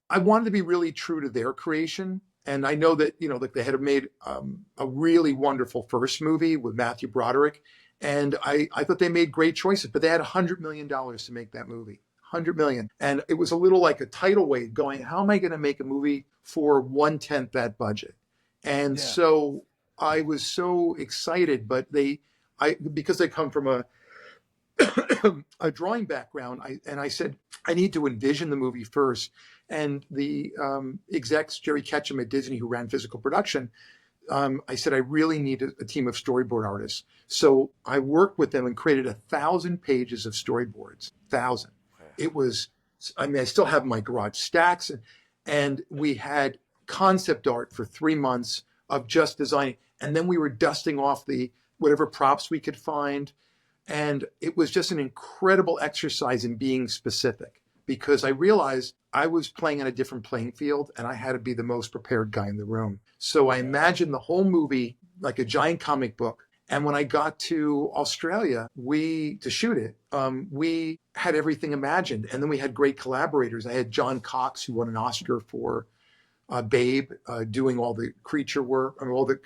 I wanted to be really true to their creation. And I know that, like they had made a really wonderful first movie with Matthew Broderick. And I thought they made great choices, but they had $100 million to make that movie. 100 million. And it was a little like a tidal wave going, how am I going to make a movie for 1/10 that budget? And so I was so excited, but because I come from a drawing background, I said, I need to envision the movie first. And the execs, Jerry Ketchum at Disney, who ran physical production, I said, I really need a team of storyboard artists. So I worked with them and created 1,000 pages of storyboards, 1,000. It was, I still have my garage stacks, and we had concept art for 3 months of just designing. And then we were dusting off whatever props we could find. And it was just an incredible exercise in being specific, because I realized I was playing on a different playing field and I had to be the most prepared guy in the room. So I imagined the whole movie like a giant comic book. And when I got to Australia, to shoot it, we had everything imagined. And then we had great collaborators. I had John Cox, who won an Oscar for Babe, doing all the creature work, and all the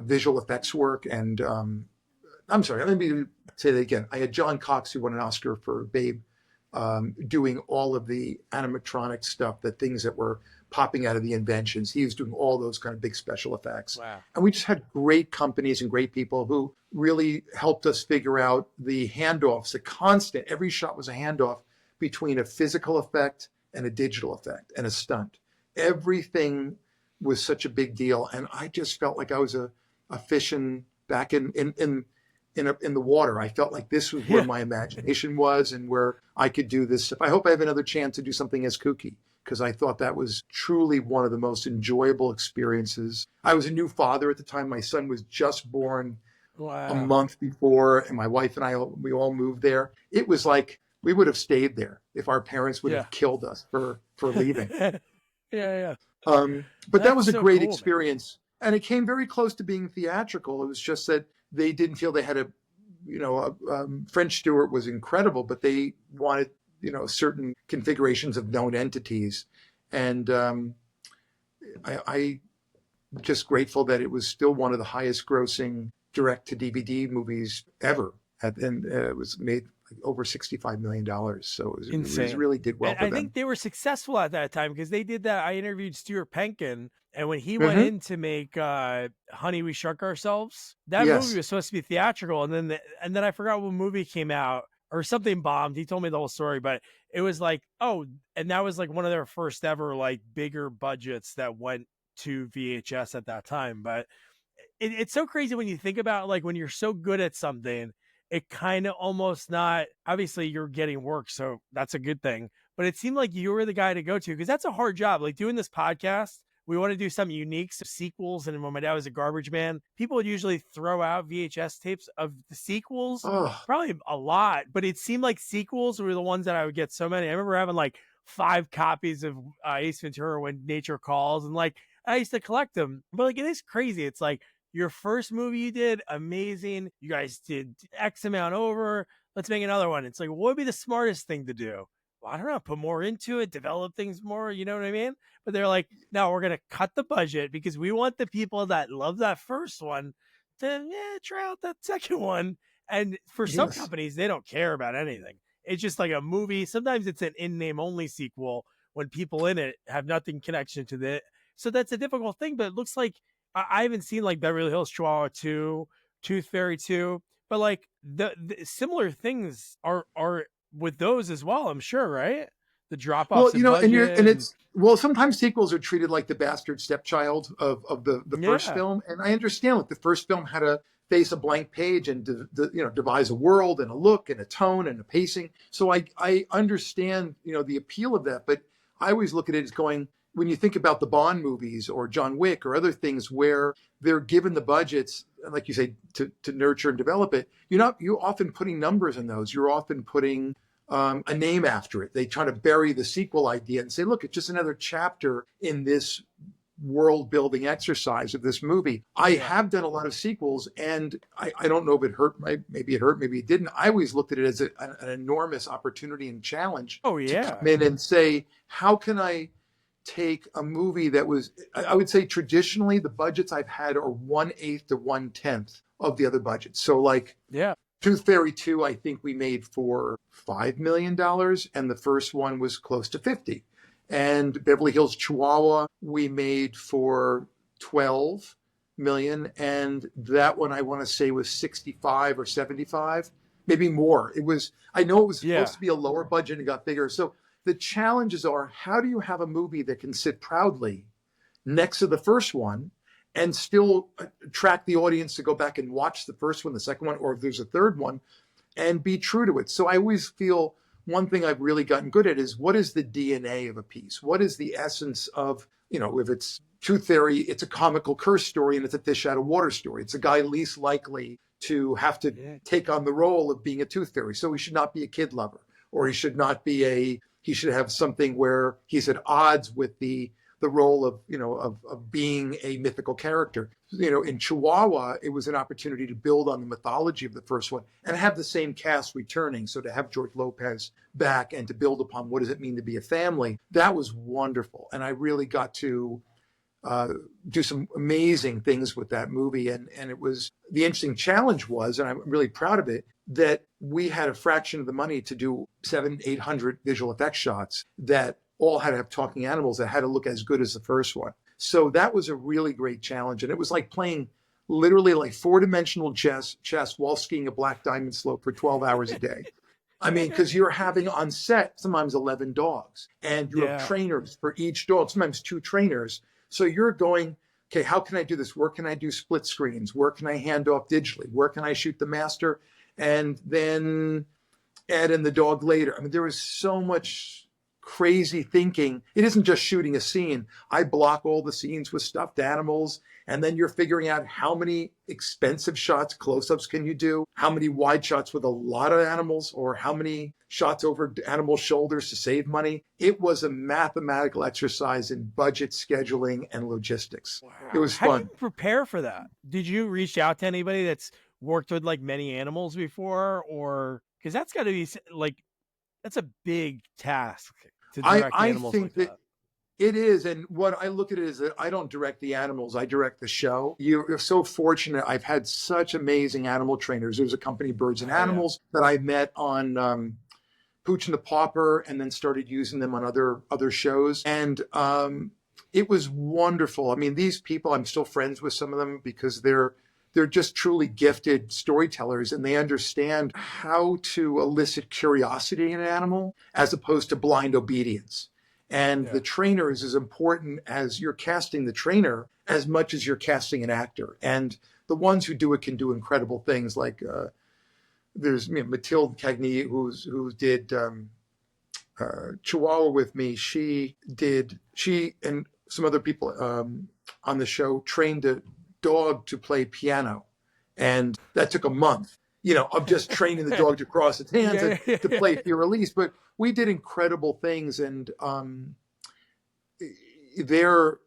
visual effects work. And I'm sorry, let me say that again. I had John Cox, who won an Oscar for Babe, doing all of the animatronic stuff, the things that were popping out of the inventions. He was doing all those kind of big special effects. Wow. And we just had great companies and great people who really helped us figure out the handoffs, every shot was a handoff between a physical effect and a digital effect and a stunt. Everything was such a big deal. And I just felt like I was a fishing back in the water. I felt like this was where my imagination was and where I could do this stuff. I hope I have another chance to do something as kooky, because I thought that was truly one of the most enjoyable experiences. I was a new father at the time. My son was just born a month before, and my wife and we all moved there. It was like we would have stayed there if our parents would have killed us for leaving. But that was a great experience. Man. And it came very close to being theatrical. It was just that they didn't feel they had French Stewart was incredible, but they wanted, certain configurations of known entities. And I just grateful that it was still one of the highest grossing direct to DVD movies ever. And it was made like over $65 million. So it Insane. really did well And for I them. think they were successful at that time because they did that. I interviewed Stuart Penkin, and when he went Hmm. in to make Honey, We Shrunk Ourselves, that movie Yes. was supposed to be theatrical, and then I forgot what movie came out or something bombed. He told me the whole story, but it was like, oh, and that was like one of their first ever like bigger budgets that went to VHS at that time. But it's so crazy when you think about like when you're so good at something, it kind of almost not obviously you're getting work, so that's a good thing. But it seemed like you were the guy to go to because that's a hard job. Like doing this podcast, we want to do something unique, so sequels. And when my dad was a garbage man, people would usually throw out VHS tapes of the sequels, Oh, probably a lot. But it seemed like sequels were the ones that I would get so many. I remember having like 5 copies of Ace Ventura: When Nature Calls, and like I used to collect them. But like it is crazy. It's like your first movie you did, amazing. You guys did X amount over. Let's make another one. It's like, what would be the smartest thing to do? Well, I don't know, put more into it, develop things more. You know what I mean? But they're like, no, we're going to cut the budget because we want the people that love that first one to try out that second one. And for some yes. companies, they don't care about anything. It's just like a movie. Sometimes it's an in name only sequel when people in it have nothing connection to it. So that's a difficult thing. But it looks like I haven't seen like Beverly Hills Chihuahua 2, Tooth Fairy 2, but like the similar things are with those as well, I'm sure, right? The drop Well, offs in budget and it's well, sometimes sequels are treated like the bastard stepchild of the first yeah. film, and I understand. Like the first film had to face a blank page and devise a world and a look and a tone and a pacing. So I understand the appeal of that, but I always look at it as going, when you think about the Bond movies or John Wick or other things where they're given the budgets, like you say, to nurture and develop it, you're often putting numbers in those. You're often putting a name after it. They try to bury the sequel idea and say, look, it's just another chapter in this world building exercise of this movie. I Yeah. have done a lot of sequels, and I don't know if it hurt. Maybe it hurt, maybe it didn't. I always looked at it as an enormous opportunity and challenge Oh to yeah. come in and say, how can I take a movie that was, I would say traditionally the budgets I've had are 1/8 to 1/10 of the other budgets. So like Yeah. Tooth Fairy 2, I think we made for $5 million, and the first one was close to 50. And Beverly Hills Chihuahua, we made for 12 million, and that one I want to say was 65 or 75, maybe more. I know it was Yeah. supposed to be a lower budget and it got bigger. So the challenges are, how do you have a movie that can sit proudly next to the first one and still attract the audience to go back and watch the first one, the second one, or if there's a third one, and be true to it. So I always feel one thing I've really gotten good at is, what is the DNA of a piece? What is the essence of, if it's Tooth Fairy, it's a comical curse story and it's a fish out of water story. It's a guy least likely to have to take on the role of being a tooth fairy. So he should not be a kid lover, or he should have something where he's at odds with the role of being a mythical character. In Chihuahua, it was an opportunity to build on the mythology of the first one and have the same cast returning. So to have George Lopez back and to build upon what does it mean to be a family, that was wonderful. And I really got to do some amazing things with that movie. And it was, the interesting challenge was, and I'm really proud of it, that we had a fraction of the money to do 700-800 visual effects shots that all had to have talking animals that had to look as good as the first one. So that was a really great challenge. And it was like playing literally like 4-dimensional chess while skiing a black diamond slope for 12 hours a day. I mean, because you're having on set sometimes 11 dogs, and you have trainers for each dog, sometimes 2 trainers. So you're going, okay, how can I do this? Where can I do split screens? Where can I hand off digitally? Where can I shoot the master and then add in the dog later? I mean, there was so much crazy thinking. It isn't just shooting a scene. I block all the scenes with stuffed animals, and then you're figuring out how many expensive shots, close-ups can you do, how many wide shots with a lot of animals, or how many shots over animal shoulders to save money. It was a mathematical exercise in budget, scheduling, and logistics. Wow. It was fun. How do you prepare for that? Did you reach out to anybody that's worked with like many animals before, or because that's got to be like, that's a big task to direct animals like that. It is. And what I look at it is that I don't direct the animals, I direct the show. You're so fortunate. I've had such amazing animal trainers. There's a company, Birds and Oh yeah. Animals, that I met on Pooch and the Pauper, and then started using them on other shows. And it was wonderful. I mean, these people, I'm still friends with some of them because they're just truly gifted storytellers, and they understand how to elicit curiosity in an animal as opposed to blind obedience. And Yeah. the trainer is as important as you're casting the trainer as much as you're casting an actor. And the ones who do it can do incredible things. Like there's Mathilde Cagny, who did Chihuahua with me. She and some other people on the show trained a dog to play piano, and that took a month, of just training the dog to cross its hands Yeah, and to play Fear Release. But we did incredible things, and there,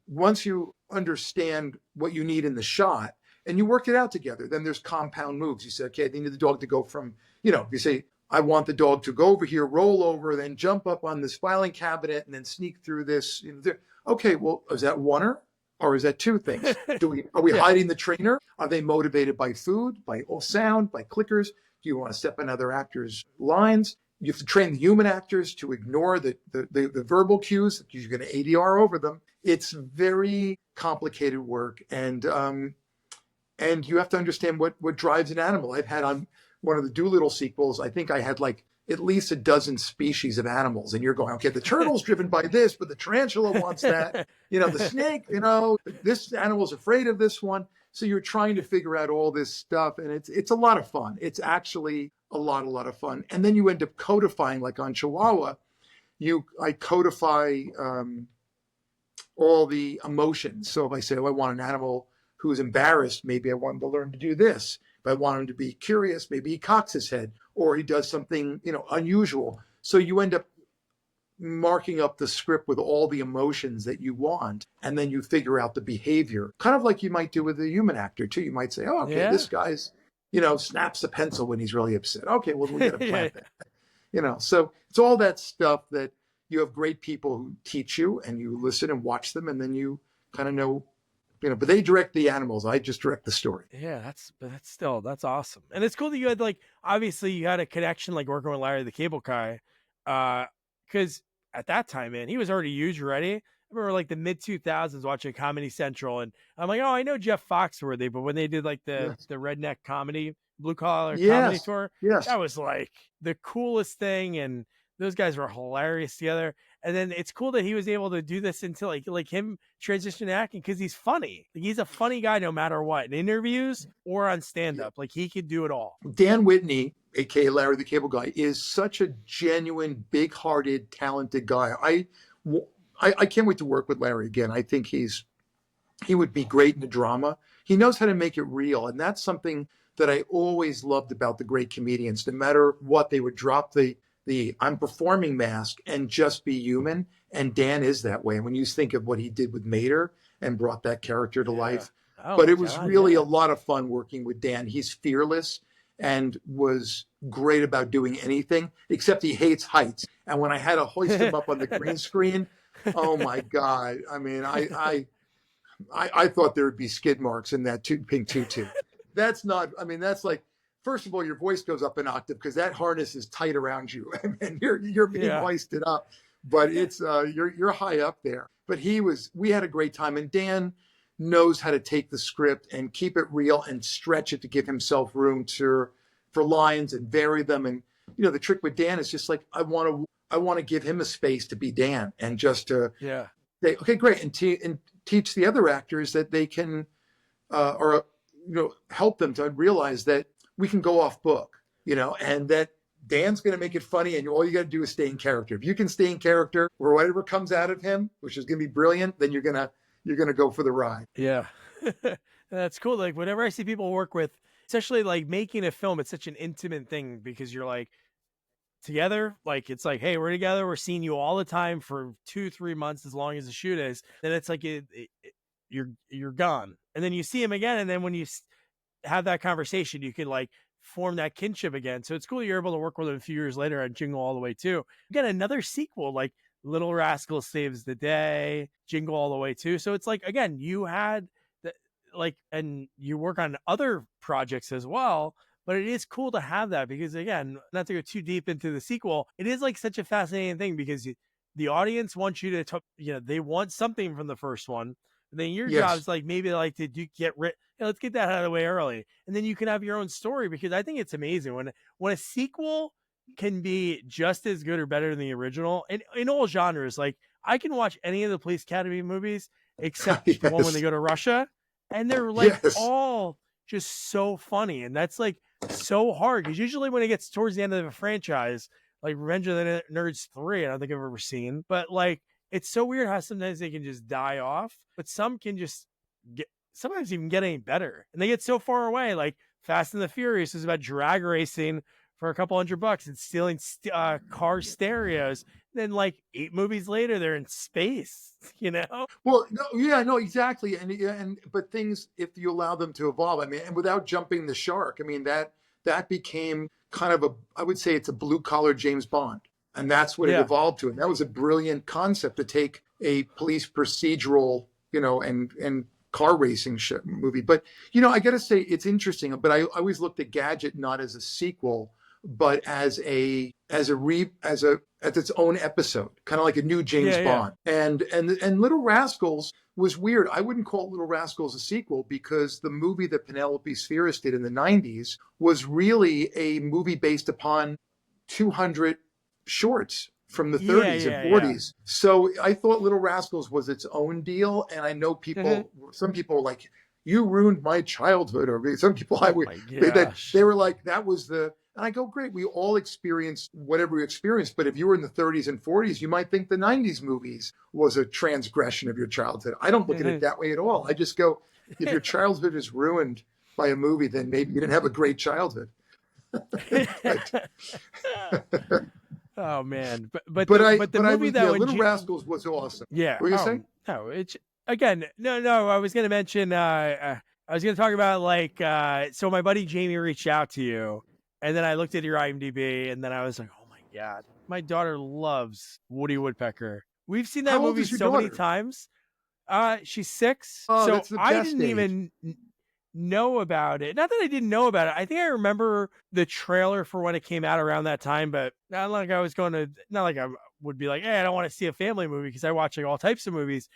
once you understand what you need in the shot and you work it out together, then there's compound moves. You say, okay, I need the dog to go from, you say, I want the dog to go over here, roll over, then jump up on this filing cabinet, and then sneak through this. Okay, well, is that one or is that two things? Are we Yeah. hiding the trainer? Are they motivated by food, by sound, by clickers? Do you want to step on other actors' lines? You have to train the human actors to ignore the verbal cues because you're going to ADR over them. It's very complicated work, and you have to understand what drives an animal. I've had on one of the Doolittle sequels, I think I had like at least a dozen species of animals, and you're going, okay, the turtle's driven by this, but the tarantula wants that. The snake, this animal's afraid of this one. So you're trying to figure out all this stuff, and it's a lot of fun. It's actually a lot of fun. And then you end up codifying, like on Chihuahua, I codify all the emotions. So if I say, I want an animal who's embarrassed, maybe I want him to learn to do this. If I want him to be curious, maybe he cocks his head or he does something, unusual. So you end up marking up the script with all the emotions that you want, and then you figure out the behavior, kind of like you might do with a human actor too. You might say, oh, okay, Yeah. this guy's, snaps a pencil when he's really upset. Okay, well, we got to plant that. So it's all that stuff that you have great people who teach you, and you listen and watch them, and then you kind of know, but they direct the animals. I just direct the story. Yeah, that's awesome. And it's cool that you had obviously you had a connection working with Larry the Cable Guy. Because at that time, man, he was already huge already. I remember the mid 2000s watching Comedy Central, and I'm like, oh, I know Jeff Foxworthy, but when they did the redneck comedy, blue collar comedy tour, that was the coolest thing, and those guys were hilarious together. And then it's cool that he was able to do this into like him transition to acting because he's funny. He's a funny guy no matter what, in interviews or on stand up. He could do it all. Dan Whitney, aka Larry the Cable Guy, is such a genuine, big-hearted, talented guy. I can't wait to work with Larry again. I think he would be great in the drama. He knows how to make it real, and that's something that I always loved about the great comedians. No matter what, they would drop the I'm performing mask and just be human. And Dan is that way. And when you think of what he did with Mater and brought that character to life, but it was really a lot of fun working with Dan. He's fearless and was great about doing anything, except he hates heights. And when I had to hoist him up on the green screen, oh my God. I mean, I thought there would be skid marks in that pink tutu. That's first of all, your voice goes up an octave because that harness is tight around you, and you're being hoisted up. But it's you're high up there. But we had a great time, and Dan knows how to take the script and keep it real and stretch it to give himself room for lines and vary them. And the trick with Dan is just I want to give him a space to be Dan, and just to say, okay, great, and teach the other actors that they can help them to realize that we can go off book, and that Dan's going to make it funny, and all you got to do is stay in character. If you can stay in character, or whatever comes out of him, which is going to be brilliant, then you're going to go for the ride. Yeah. That's cool. Whenever I see people work with, especially making a film, it's such an intimate thing because you're together. It's hey, we're together. We're seeing you all the time for 2-3 months, as long as the shoot is. Then it's you're gone. And then you see him again. And then when you have that conversation, you can form that kinship again. So it's cool you're able to work with him a few years later on Jingle All the Way too. Again, another sequel. Little Rascal Saves the Day, Jingle All the Way too. So it's like, again, you had the, like, and you work on other projects as well. But it is cool to have that because, again, not to go too deep into the sequel, it is like such a fascinating thing because the audience wants you to, they want something from the first one. And then your job Yes. is like maybe like to get rid. Let's get that out of the way early, and then you can have your own story because I think it's amazing when a sequel can be just as good or better than the original in all genres. Like I can watch any of the Police Academy movies except the one when they Yes. go to Russia, and they're like Yes. all just so funny, and that's like so hard because usually when it gets towards the end of a franchise, like Revenge of the Nerds 3, I don't think I've ever seen, but like it's so weird how sometimes they can just die off, but some can just get sometimes even get any better, and they get so far away. Like Fast and the Furious is about drag racing for a couple $100 and stealing car stereos. Then like 8 movies later, they're in space. Well, no, yeah, no, exactly, and but things, if you allow them to evolve, I mean, and without jumping the shark, I mean that became kind of I would say it's a blue collar James Bond, and that's what it Yeah. evolved to, and that was a brilliant concept to take a police procedural, and car racing movie. But I got to say it's interesting. But I always looked at Gadget not as a sequel, but as its own episode, kind of like a new James Yeah. Bond. And Little Rascals was weird. I wouldn't call Little Rascals a sequel because the movie that Penelope Spheris did in the 90s was really a movie based upon 200 shorts from the 30s and 40s. So I thought Little Rascals was its own deal. And I know some people were like, you ruined my childhood. Or some people they were like, that was and I go, great. We all experienced whatever we experienced. But if you were in the 30s and 40s, you might think the 90s movies was a transgression of your childhood. I don't look at it that way at all. I just go, if your childhood is ruined by a movie, then maybe you didn't have a great childhood. Oh man, but the movie that Little Rascals was awesome. Yeah. What were you saying? No, it's again. No. I was gonna mention. I was gonna talk about like. So my buddy Jamie reached out to you, and then I looked at your IMDb, and then I was like, oh my god, my daughter loves Woody Woodpecker. We've seen that How old movie is your so many daughter? times. She's 6. Oh, so that's the I best didn't age. even know about it. Not that I didn't know about it. I think I remember the trailer for when it came out around that time, but not like I would be like, hey, I don't want to see a family movie because I watch like all types of movies.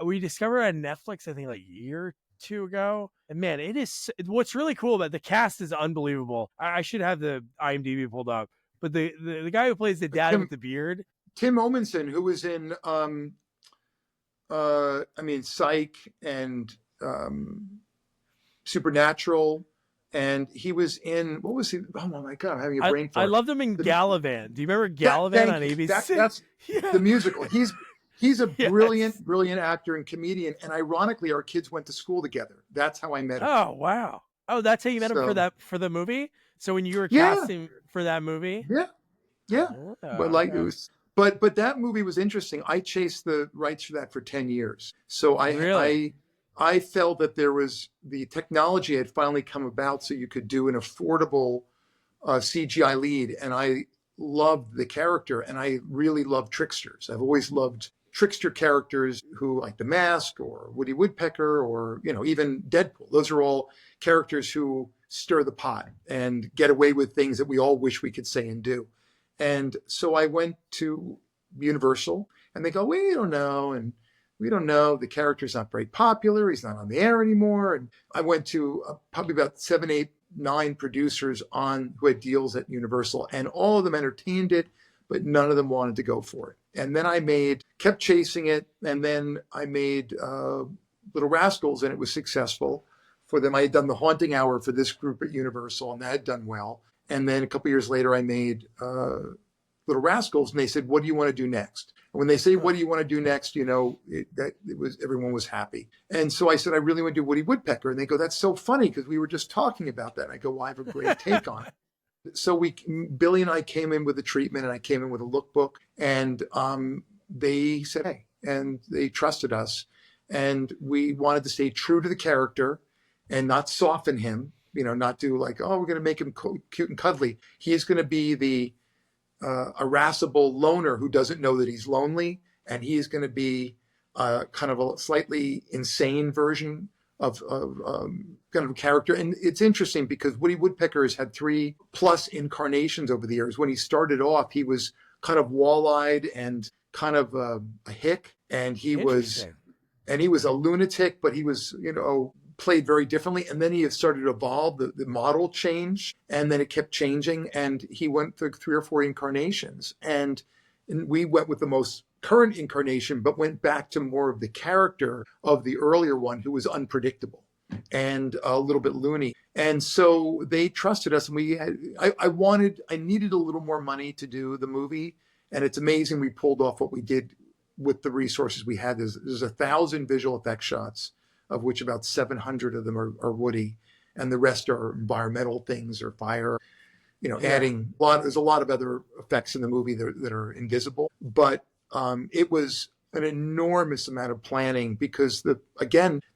We discovered on Netflix, I think like a year or 2 ago. And man, what's really cool about the cast is unbelievable. I should have the IMDb pulled up, but the guy who plays the dad with the beard, Tim Omenson, who was in Psych and Supernatural, and he was in, what was he? Oh my God, I'm having a brain fart. I loved him in Gallivant. Do you remember Gallivant on ABC? That's the musical. He's a brilliant actor and comedian. And ironically, our kids went to school together. That's how I met him. Oh wow! Oh, that's how you met him for the movie. So when you were casting for that movie, yeah. But that movie was interesting. I chased the rights for that for 10 years. So I felt that the technology had finally come about so you could do an affordable CGI lead. And I loved the character, and I really love tricksters. I've always loved trickster characters who, like The Mask or Woody Woodpecker or, even Deadpool. Those are all characters who stir the pot and get away with things that we all wish we could say and do. And so I went to Universal, and they go, we don't know. And we don't know. The character's not very popular. He's not on the air anymore. And I went to probably about 7, 8, 9 producers who had deals at Universal, and all of them entertained it, but none of them wanted to go for it. And then I kept chasing it. And then I made Little Rascals, and it was successful for them. I had done the Haunting Hour for this group at Universal, and that had done well. And then a couple of years later, I made Little Rascals, and they said, what do you want to do next? And when they say, what do you want to do next? Everyone was happy. And so I said, I really want to do Woody Woodpecker. And they go, that's so funny because we were just talking about that. And I go, well, I have a great take on it. So Billy and I came in with a treatment, and I came in with a lookbook, and they said, hey, and they trusted us. And we wanted to stay true to the character and not soften him, not do like, oh, we're going to make him cute and cuddly. He is going to be the irascible loner who doesn't know that he's lonely, and he's going to be kind of a slightly insane version of kind of a character. And it's interesting because Woody Woodpecker has had 3+ incarnations over the years. When he started off, he was kind of wall-eyed and kind of a hick, and he was a lunatic, but he was, played very differently. And then he started to evolve. The model changed, and then it kept changing, and he went through 3 or 4 incarnations. And we went with the most current incarnation, but went back to more of the character of the earlier one, who was unpredictable and a little bit loony. And so they trusted us, and I needed a little more money to do the movie. And it's amazing we pulled off what we did with the resources we had. There's 1,000 visual effects shots, of which about 700 of them are Woody, and the rest are environmental things or fire. Adding there's a lot of other effects in the movie that are invisible, but it was an enormous amount of planning because the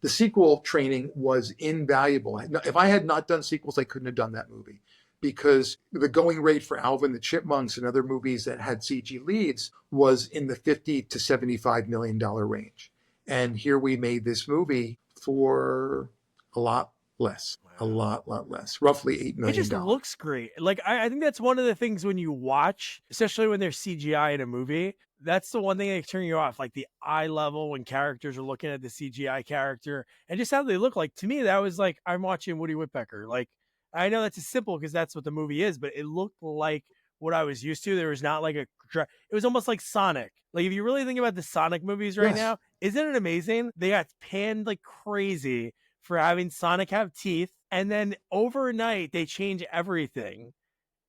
sequel training was invaluable. If I had not done sequels, I couldn't have done that movie, because the going rate for Alvin the Chipmunks and other movies that had CG leads was in the $50 to $75 million range. And here we made this movie for a lot less. A lot less, roughly $8 million. It just looks great. Like, I think that's one of the things when you watch, especially when there's CGI in a movie, that's the one thing that can turn you off. Like the eye level when characters are looking at the CGI character and just how they look. Like, to me, that was like, I'm watching Woody Woodpecker. Like, I know that's as simple because that's what the movie is, but it looked like what I was used to. There was not like it was almost like Sonic. Like, if you really think about the Sonic movies right now, isn't it amazing? They got panned like crazy for having Sonic have teeth, and then overnight they change everything,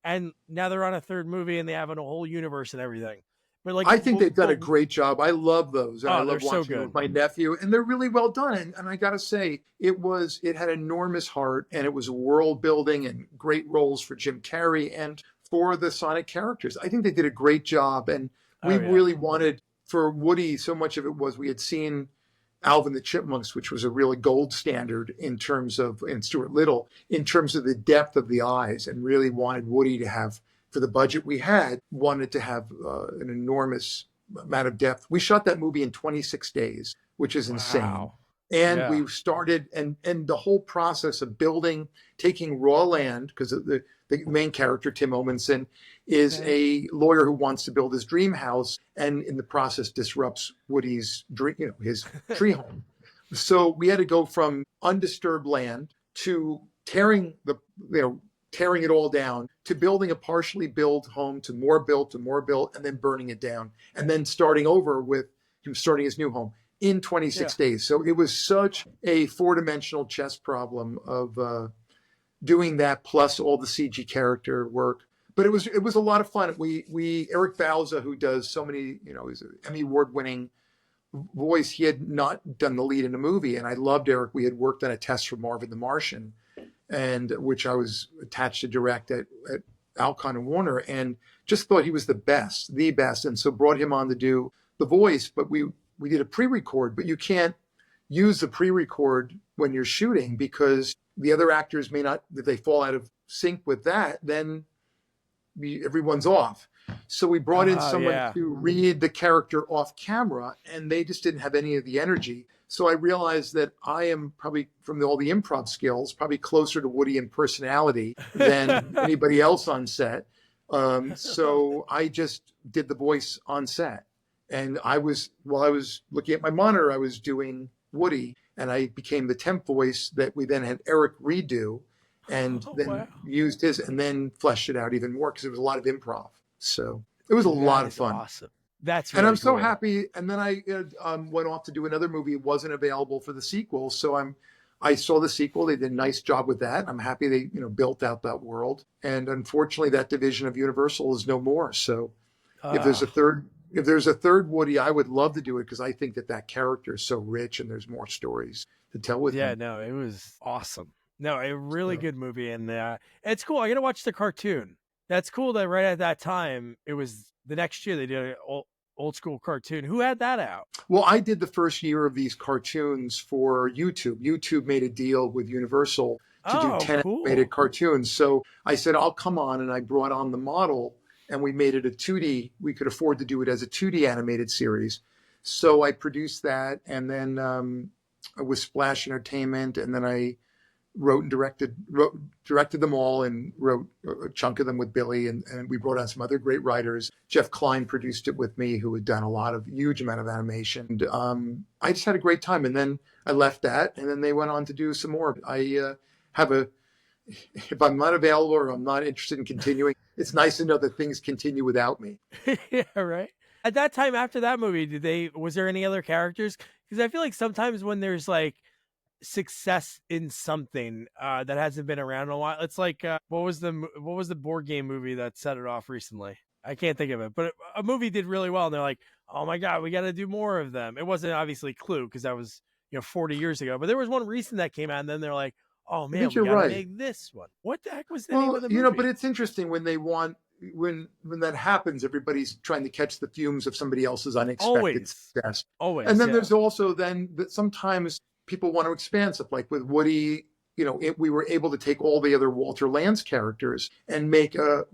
and now they're on a 3rd movie and they have a whole universe and everything. But like, I think they've done a great job. I love those. I love watching them with my nephew, and they're really well done. And I got to say, it had enormous heart, and it was world building and great roles for Jim Carrey and for the Sonic characters. I think they did a great job, and we really wanted for Woody. So much of it was we had seen Alvin the Chipmunks, which was a really gold standard in terms of, and Stuart Little, in terms of the depth of the eyes, and really wanted Woody to have, for the budget we had, wanted to have an enormous amount of depth. We shot that movie in 26 days, which is insane. And we started, and the whole process of building, taking raw land, because the main character, Tim Omenson, is a lawyer who wants to build his dream house, and in the process disrupts Woody's dream, his tree home. So we had to go from undisturbed land to tearing it all down, to building a partially built home, to more built, and then burning it down, and then starting over with him starting his new home in 26 days. So it was such a 4-dimensional chess problem of doing that, plus all the CG character work. But it was a lot of fun. Eric Bauza, who does so many, he's an Emmy Award-winning voice. He had not done the lead in a movie, and I loved Eric. We had worked on a test for Marvin the Martian, and which I was attached to direct at Alcon and Warner, and just thought he was the best. And so brought him on to do the voice, but we did a pre-record, but you can't use the pre-record when you're shooting because the other actors may not, if they fall out of sync with that, then everyone's off. So we brought in someone to read the character off camera, and they just didn't have any of the energy. So I realized that I am probably, from all the improv skills, probably closer to Woody in personality than anybody else on set. So I just did the voice on set. And while I was looking at my monitor, I was doing Woody, and I became the temp voice that we then had Eric redo, and used his, and then fleshed it out even more because there was a lot of improv. So it was a lot of fun. Awesome. That's really, and I'm so happy. And then I went off to do another movie. It wasn't available for the sequel, so I saw the sequel. They did a nice job with that. I'm happy they built out that world. And unfortunately, that division of Universal is no more. So if there's a third Woody, I would love to do it because I think that character is so rich and there's more stories to tell with him. Yeah, no, it was awesome. No, a really good movie, and it's cool. I got to watch the cartoon. That's cool that right at that time, it was the next year they did an old school cartoon. Who had that out? Well, I did the first year of these cartoons for YouTube. YouTube made a deal with Universal to do 10 animated cartoons. So I said, I'll come on, and I brought on the model, and we made it a 2D. We could afford to do it as a 2D animated series. So I produced that, and then with Splash Entertainment, and then I wrote and directed them all, and wrote a chunk of them with Billy, and we brought on some other great writers. Jeff Klein produced it with me, who had done a lot of huge amount of animation. And, I just had a great time, and then I left that, and then they went on to do some more. I have if I'm not available or I'm not interested in continuing, it's nice to know that things continue without me. Yeah, right. At that time, after that movie, was there any other characters? Because I feel like sometimes when there's like success in something that hasn't been around in a while, it's like what was the board game movie that set it off recently? I can't think of it, but a movie did really well, and they're like, oh my god, we got to do more of them. It wasn't obviously Clue, because that was 40 years ago, but there was one recent that came out, and then they're like, oh I man, think we you're got to right. make this one. What the heck was the name of the movie? But it's interesting when they want, when that happens, everybody's trying to catch the fumes of somebody else's unexpected success. Always. And then there's also then that sometimes people want to expand stuff, like with Woody. We were able to take all the other Walter Lantz characters and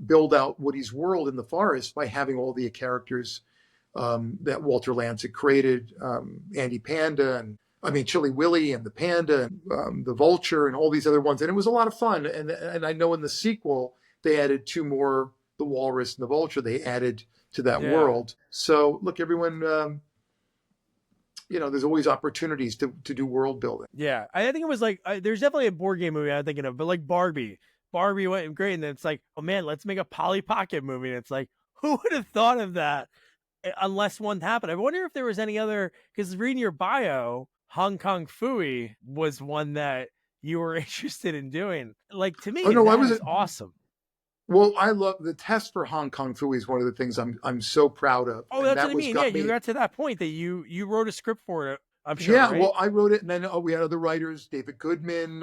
build out Woody's world in the forest by having all the characters that Walter Lantz had created, Andy Panda, and Chili Willy and the Panda, and the Vulture, and all these other ones. And it was a lot of fun. And I know in the sequel, they added two more, the Walrus and the Vulture, they added to that world. So look, everyone, there's always opportunities to do world building. Yeah. I think it was like, there's definitely a board game movie I'm thinking of, but like Barbie went great. And then it's like, oh man, let's make a Polly Pocket movie. And it's like, who would have thought of that unless one happened? I wonder if there was any other, because reading your bio, Hong Kong Phooey was one that you were interested in doing. Like, to me, was awesome. Well, I love the test for Hong Kong Phooey is one of the things I'm so proud of. Oh, that's what I mean. Yeah, you got to that point that you wrote a script for it, I'm sure. Yeah, right? Well, I wrote it, and then we had other writers, David Goodman,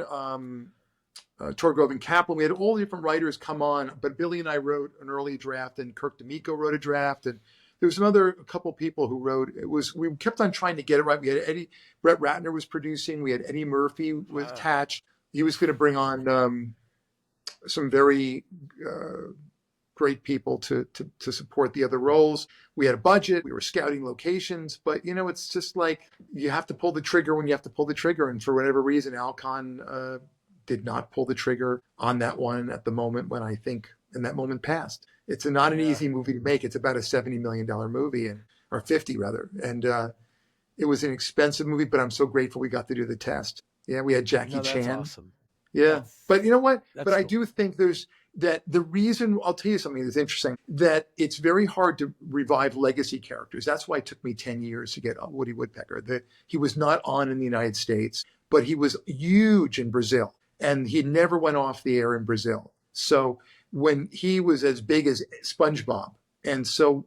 Torgov and Kaplan. We had all different writers come on, but Billy and I wrote an early draft, and Kirk D'Amico wrote a draft, and there was a couple people who wrote. We kept on trying to get it right. We had Brett Ratner was producing. We had Eddie Murphy was attached. He was going to bring on some very great people to support the other roles. We had a budget. We were scouting locations, but it's just like you have to pull the trigger when you have to pull the trigger. And for whatever reason, Alcon did not pull the trigger on that one at the moment when I think, and that moment passed. It's not an easy movie to make. It's about a $70 million movie, or 50 rather. And it was an expensive movie, but I'm so grateful we got to do the test. Yeah, we had Jackie Chan. That's awesome. Yeah. But you know what? But cool. I do think that the reason, I'll tell you something that's interesting, that it's very hard to revive legacy characters. That's why it took me 10 years to get Woody Woodpecker. He was not on in the United States, but he was huge in Brazil, and he never went off the air in Brazil. So when he was as big as SpongeBob, and so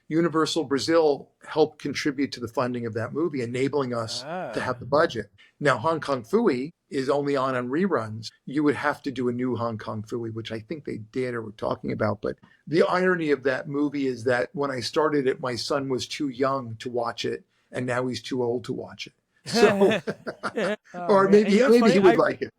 Universal Brazil helped contribute to the funding of that movie, enabling us to have the budget. Now, Hong Kong Phooey is only on reruns. You would have to do a new Hong Kong Phooey, which I think they did or were talking about. But the irony of that movie is that when I started it, my son was too young to watch it, and now he's too old to watch it. So, or maybe he would like it.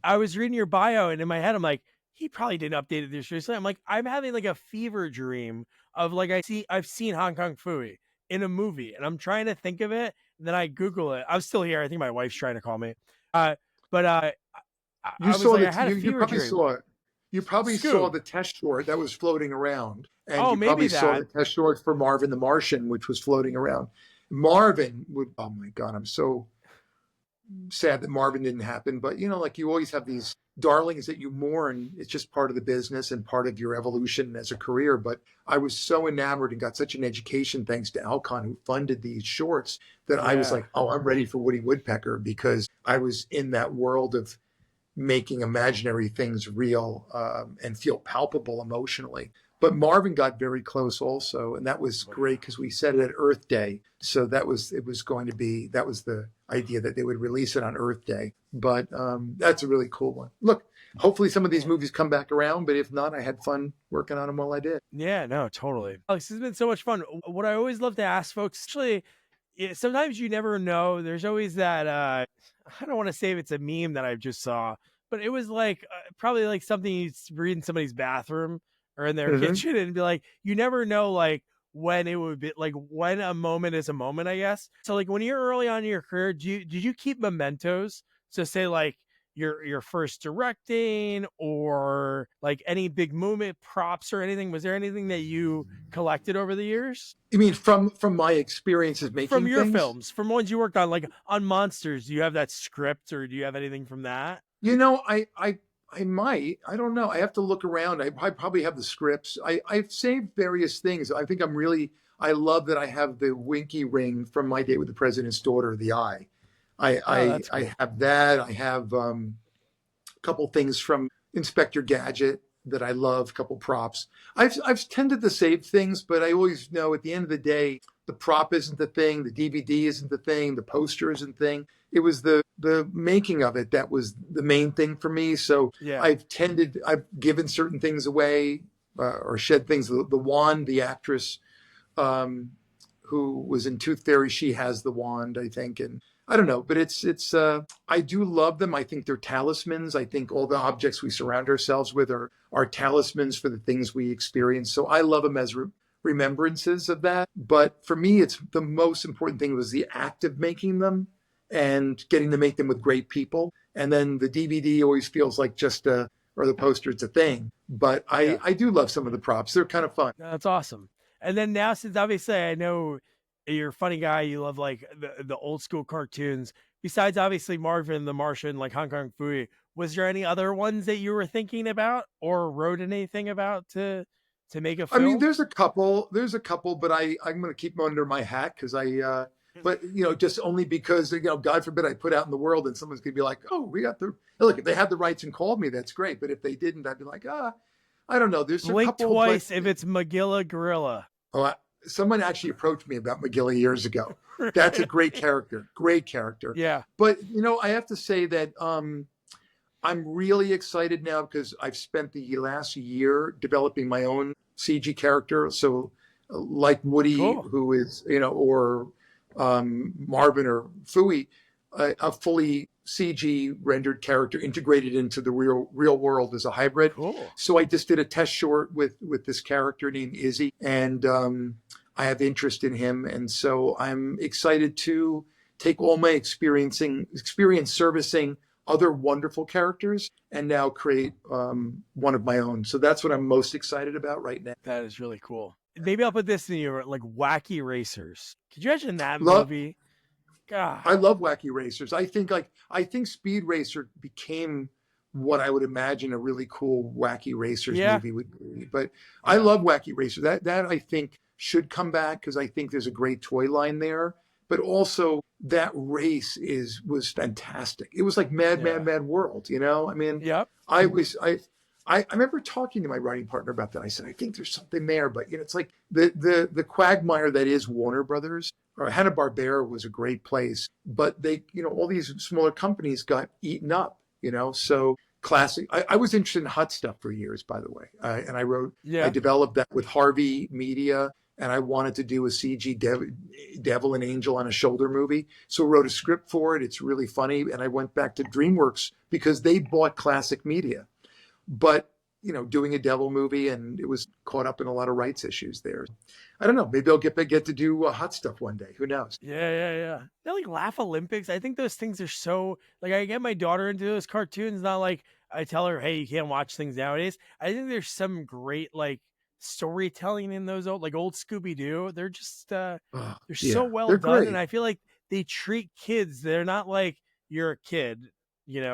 I was reading your bio, and in my head, I'm like, he probably didn't update it this recently. I'm like, I'm having like a fever dream of like, I've seen Hong Kong Phooey in a movie, and I'm trying to think of it. And then I Google it. I'm still here. I think my wife's trying to call me. I You probably saw the test short that was floating around, and you probably saw the test short for Marvin the Martian, which was floating around. Marvin would. Oh my God, I'm so sad that Marvin didn't happen. But like you always have these darlings that you mourn. It's just part of the business and part of your evolution as a career. But I was so enamored and got such an education thanks to Alcon, who funded these shorts, that I was like, oh, I'm ready for Woody Woodpecker, because I was in that world of making imaginary things real and feel palpable emotionally. But Marvin got very close also, and that was great because we set it at Earth Day. So that was the idea that they would release it on Earth Day. But that's a really cool one. Look, hopefully some of these movies come back around, but if not, I had fun working on them while I did. Yeah, no, totally. Alex, this has been so much fun. What I always love to ask folks, actually, sometimes you never know. There's always that, I don't want to say if it's a meme that I just saw, but it was like probably like something you read in somebody's bathroom or in their Hmm. kitchen and be like, you never know like when it would be like when a moment is a moment, I guess. So like when you're early on in your career, did you keep mementos? So say like your first directing or like any big movement props or anything. Was there anything that you collected over the years? You mean from my experiences From making your things? films, from ones you worked on, like on Monsters, do you have that script or do you have anything from that? You know, I might. I don't know. I have to look around. I probably have the scripts. I've saved various things. I think I'm really. I love that I have the Winky ring from My Date with the President's Daughter, the eye. Oh, that's I cool. have that. I have a couple things from Inspector Gadget that I love. A couple props. I've tended to save things, but I always know at the end of the day, the prop isn't the thing. The DVD isn't the thing. The poster isn't the thing. It was the making of it that was the main thing for me. So Yeah. I've given certain things away or shed things. The wand, the actress um, who was in Tooth Fairy, she has the wand, I think, and I don't know, but it's I do love them. I think they're talismans. I think all the objects we surround ourselves with are talismans for the things we experience. So I love them as remembrances of that. But for me, it's the most important thing was the act of making them and getting to make them with great people. And then the DVD always feels like just a, or the poster, it's a thing. But Yeah. I do love some of the props. They're kind of fun. No, that's awesome. And then now, since obviously I know you're a funny guy, you love like the old school cartoons. Besides obviously Marvin the Martian, like Hong Kong Phooey, was there any other ones that you were thinking about or wrote anything about to make a I mean, film? there's a couple, but I'm going to keep them under my hat because but you know, just only because you know, God forbid I put out in the world and someone's going to be like, oh, we got the look. If they had the rights and called me, that's great. But if they didn't, I'd be like, I don't know. There's a Blink couple, but twice if it's Magilla Gorilla. oh, someone actually approached me about McGilly years ago. That's a Right. great character. Yeah. But you know, I have to say that I'm really excited now because I've spent the last year developing my own CG character. So, like Woody, Cool. who is, you know, or Marvin or Fooey, a fully CG rendered character integrated into the real world as a hybrid. Cool. So I just did a test short with this character named Izzy, and I have interest in him, and so I'm excited to take all my experience servicing other wonderful characters and now create one of my own. So that's what I'm most excited about right now. That is really cool. Maybe I'll put this in your like Wacky Racers. Could you imagine that Love, movie? God. I love Wacky Racers. I think Speed Racer became what I would imagine a really cool Wacky Racers Yeah. movie would be. But I Yeah. love Wacky Racer. That I think should come back because I think there's a great toy line there. But also that race was fantastic. It was like Yeah. Mad World. You know, I mean, Yep. I was I remember talking to my writing partner about that. I said, I think there's something there, but you know, it's like the quagmire that is Warner Brothers or Hanna-Barbera was a great place, but they, you know, all these smaller companies got eaten up, you know, so classic. I was interested in hot stuff for years, by the way. And I Yeah. developed that with Harvey Media and I wanted to do a CG devil and angel on a shoulder movie. So I wrote a script for it. It's really funny. And I went back to DreamWorks because they bought classic media but you know, doing a devil movie, and it was caught up in a lot of rights issues there. I don't know. Maybe I'll get to do hot stuff one day. Who knows? Yeah, yeah, yeah. They're like Laugh Olympics. I think those things are so like I get my daughter into those cartoons, not like I tell her, hey, you can't watch things nowadays. I think there's some great like storytelling in those old Scooby Doo. They're just Oh, they're so yeah, well they're done. And great. I feel like they treat kids, they're not like you're a kid,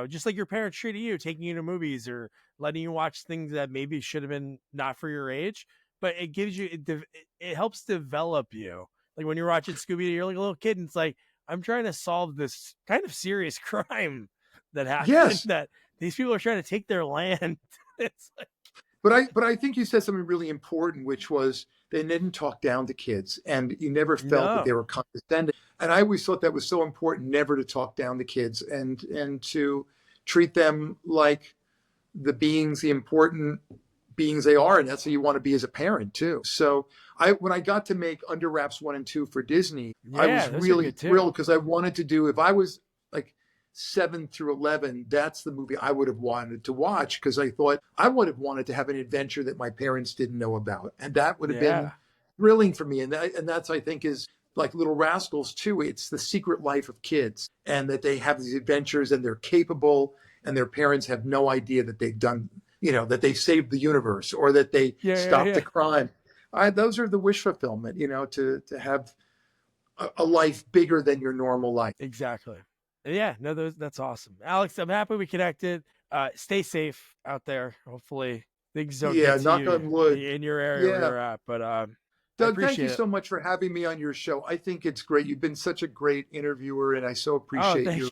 just like your parents treated you, taking you to movies or letting you watch things that maybe should have been not for your age, but it gives you it helps develop you. Like when you're watching Scooby, you're like a little kid, and it's like I'm trying to solve this kind of serious crime that happened. Yes, That these people are trying to take their land. It's like but I think you said something really important, which was they didn't talk down to kids, and you never felt that they no, were condescending. And I always thought that was so important, never to talk down to kids and to treat them like the beings, the important beings they are, and that's how you want to be as a parent too. So I when I got to make Under Wraps 1 and 2 for Disney, I yeah, was those are really good too. thrilled because I wanted to do if I was like 7 through 11, that's the movie I would have wanted to watch, because I thought I would have wanted to have an adventure that my parents didn't know about. And that would have been Yeah. thrilling for me. And that's, I think, is like Little Rascals too. It's the secret life of kids, and that they have these adventures and they're capable, and their parents have no idea that they've done, that they saved the universe or that they stopped a crime. Those are the wish fulfillment, to have a life bigger than your normal life. Exactly. Yeah, no, that's awesome. Alex, I'm happy we connected. Stay safe out there. Hopefully things don't Yeah, get to knock you on wood. in your area where Yeah. you're at, but I Doug, thank you appreciate it. so much for having me on your show. I think it's great. You've been such a great interviewer, and I so Oh, appreciate thank you.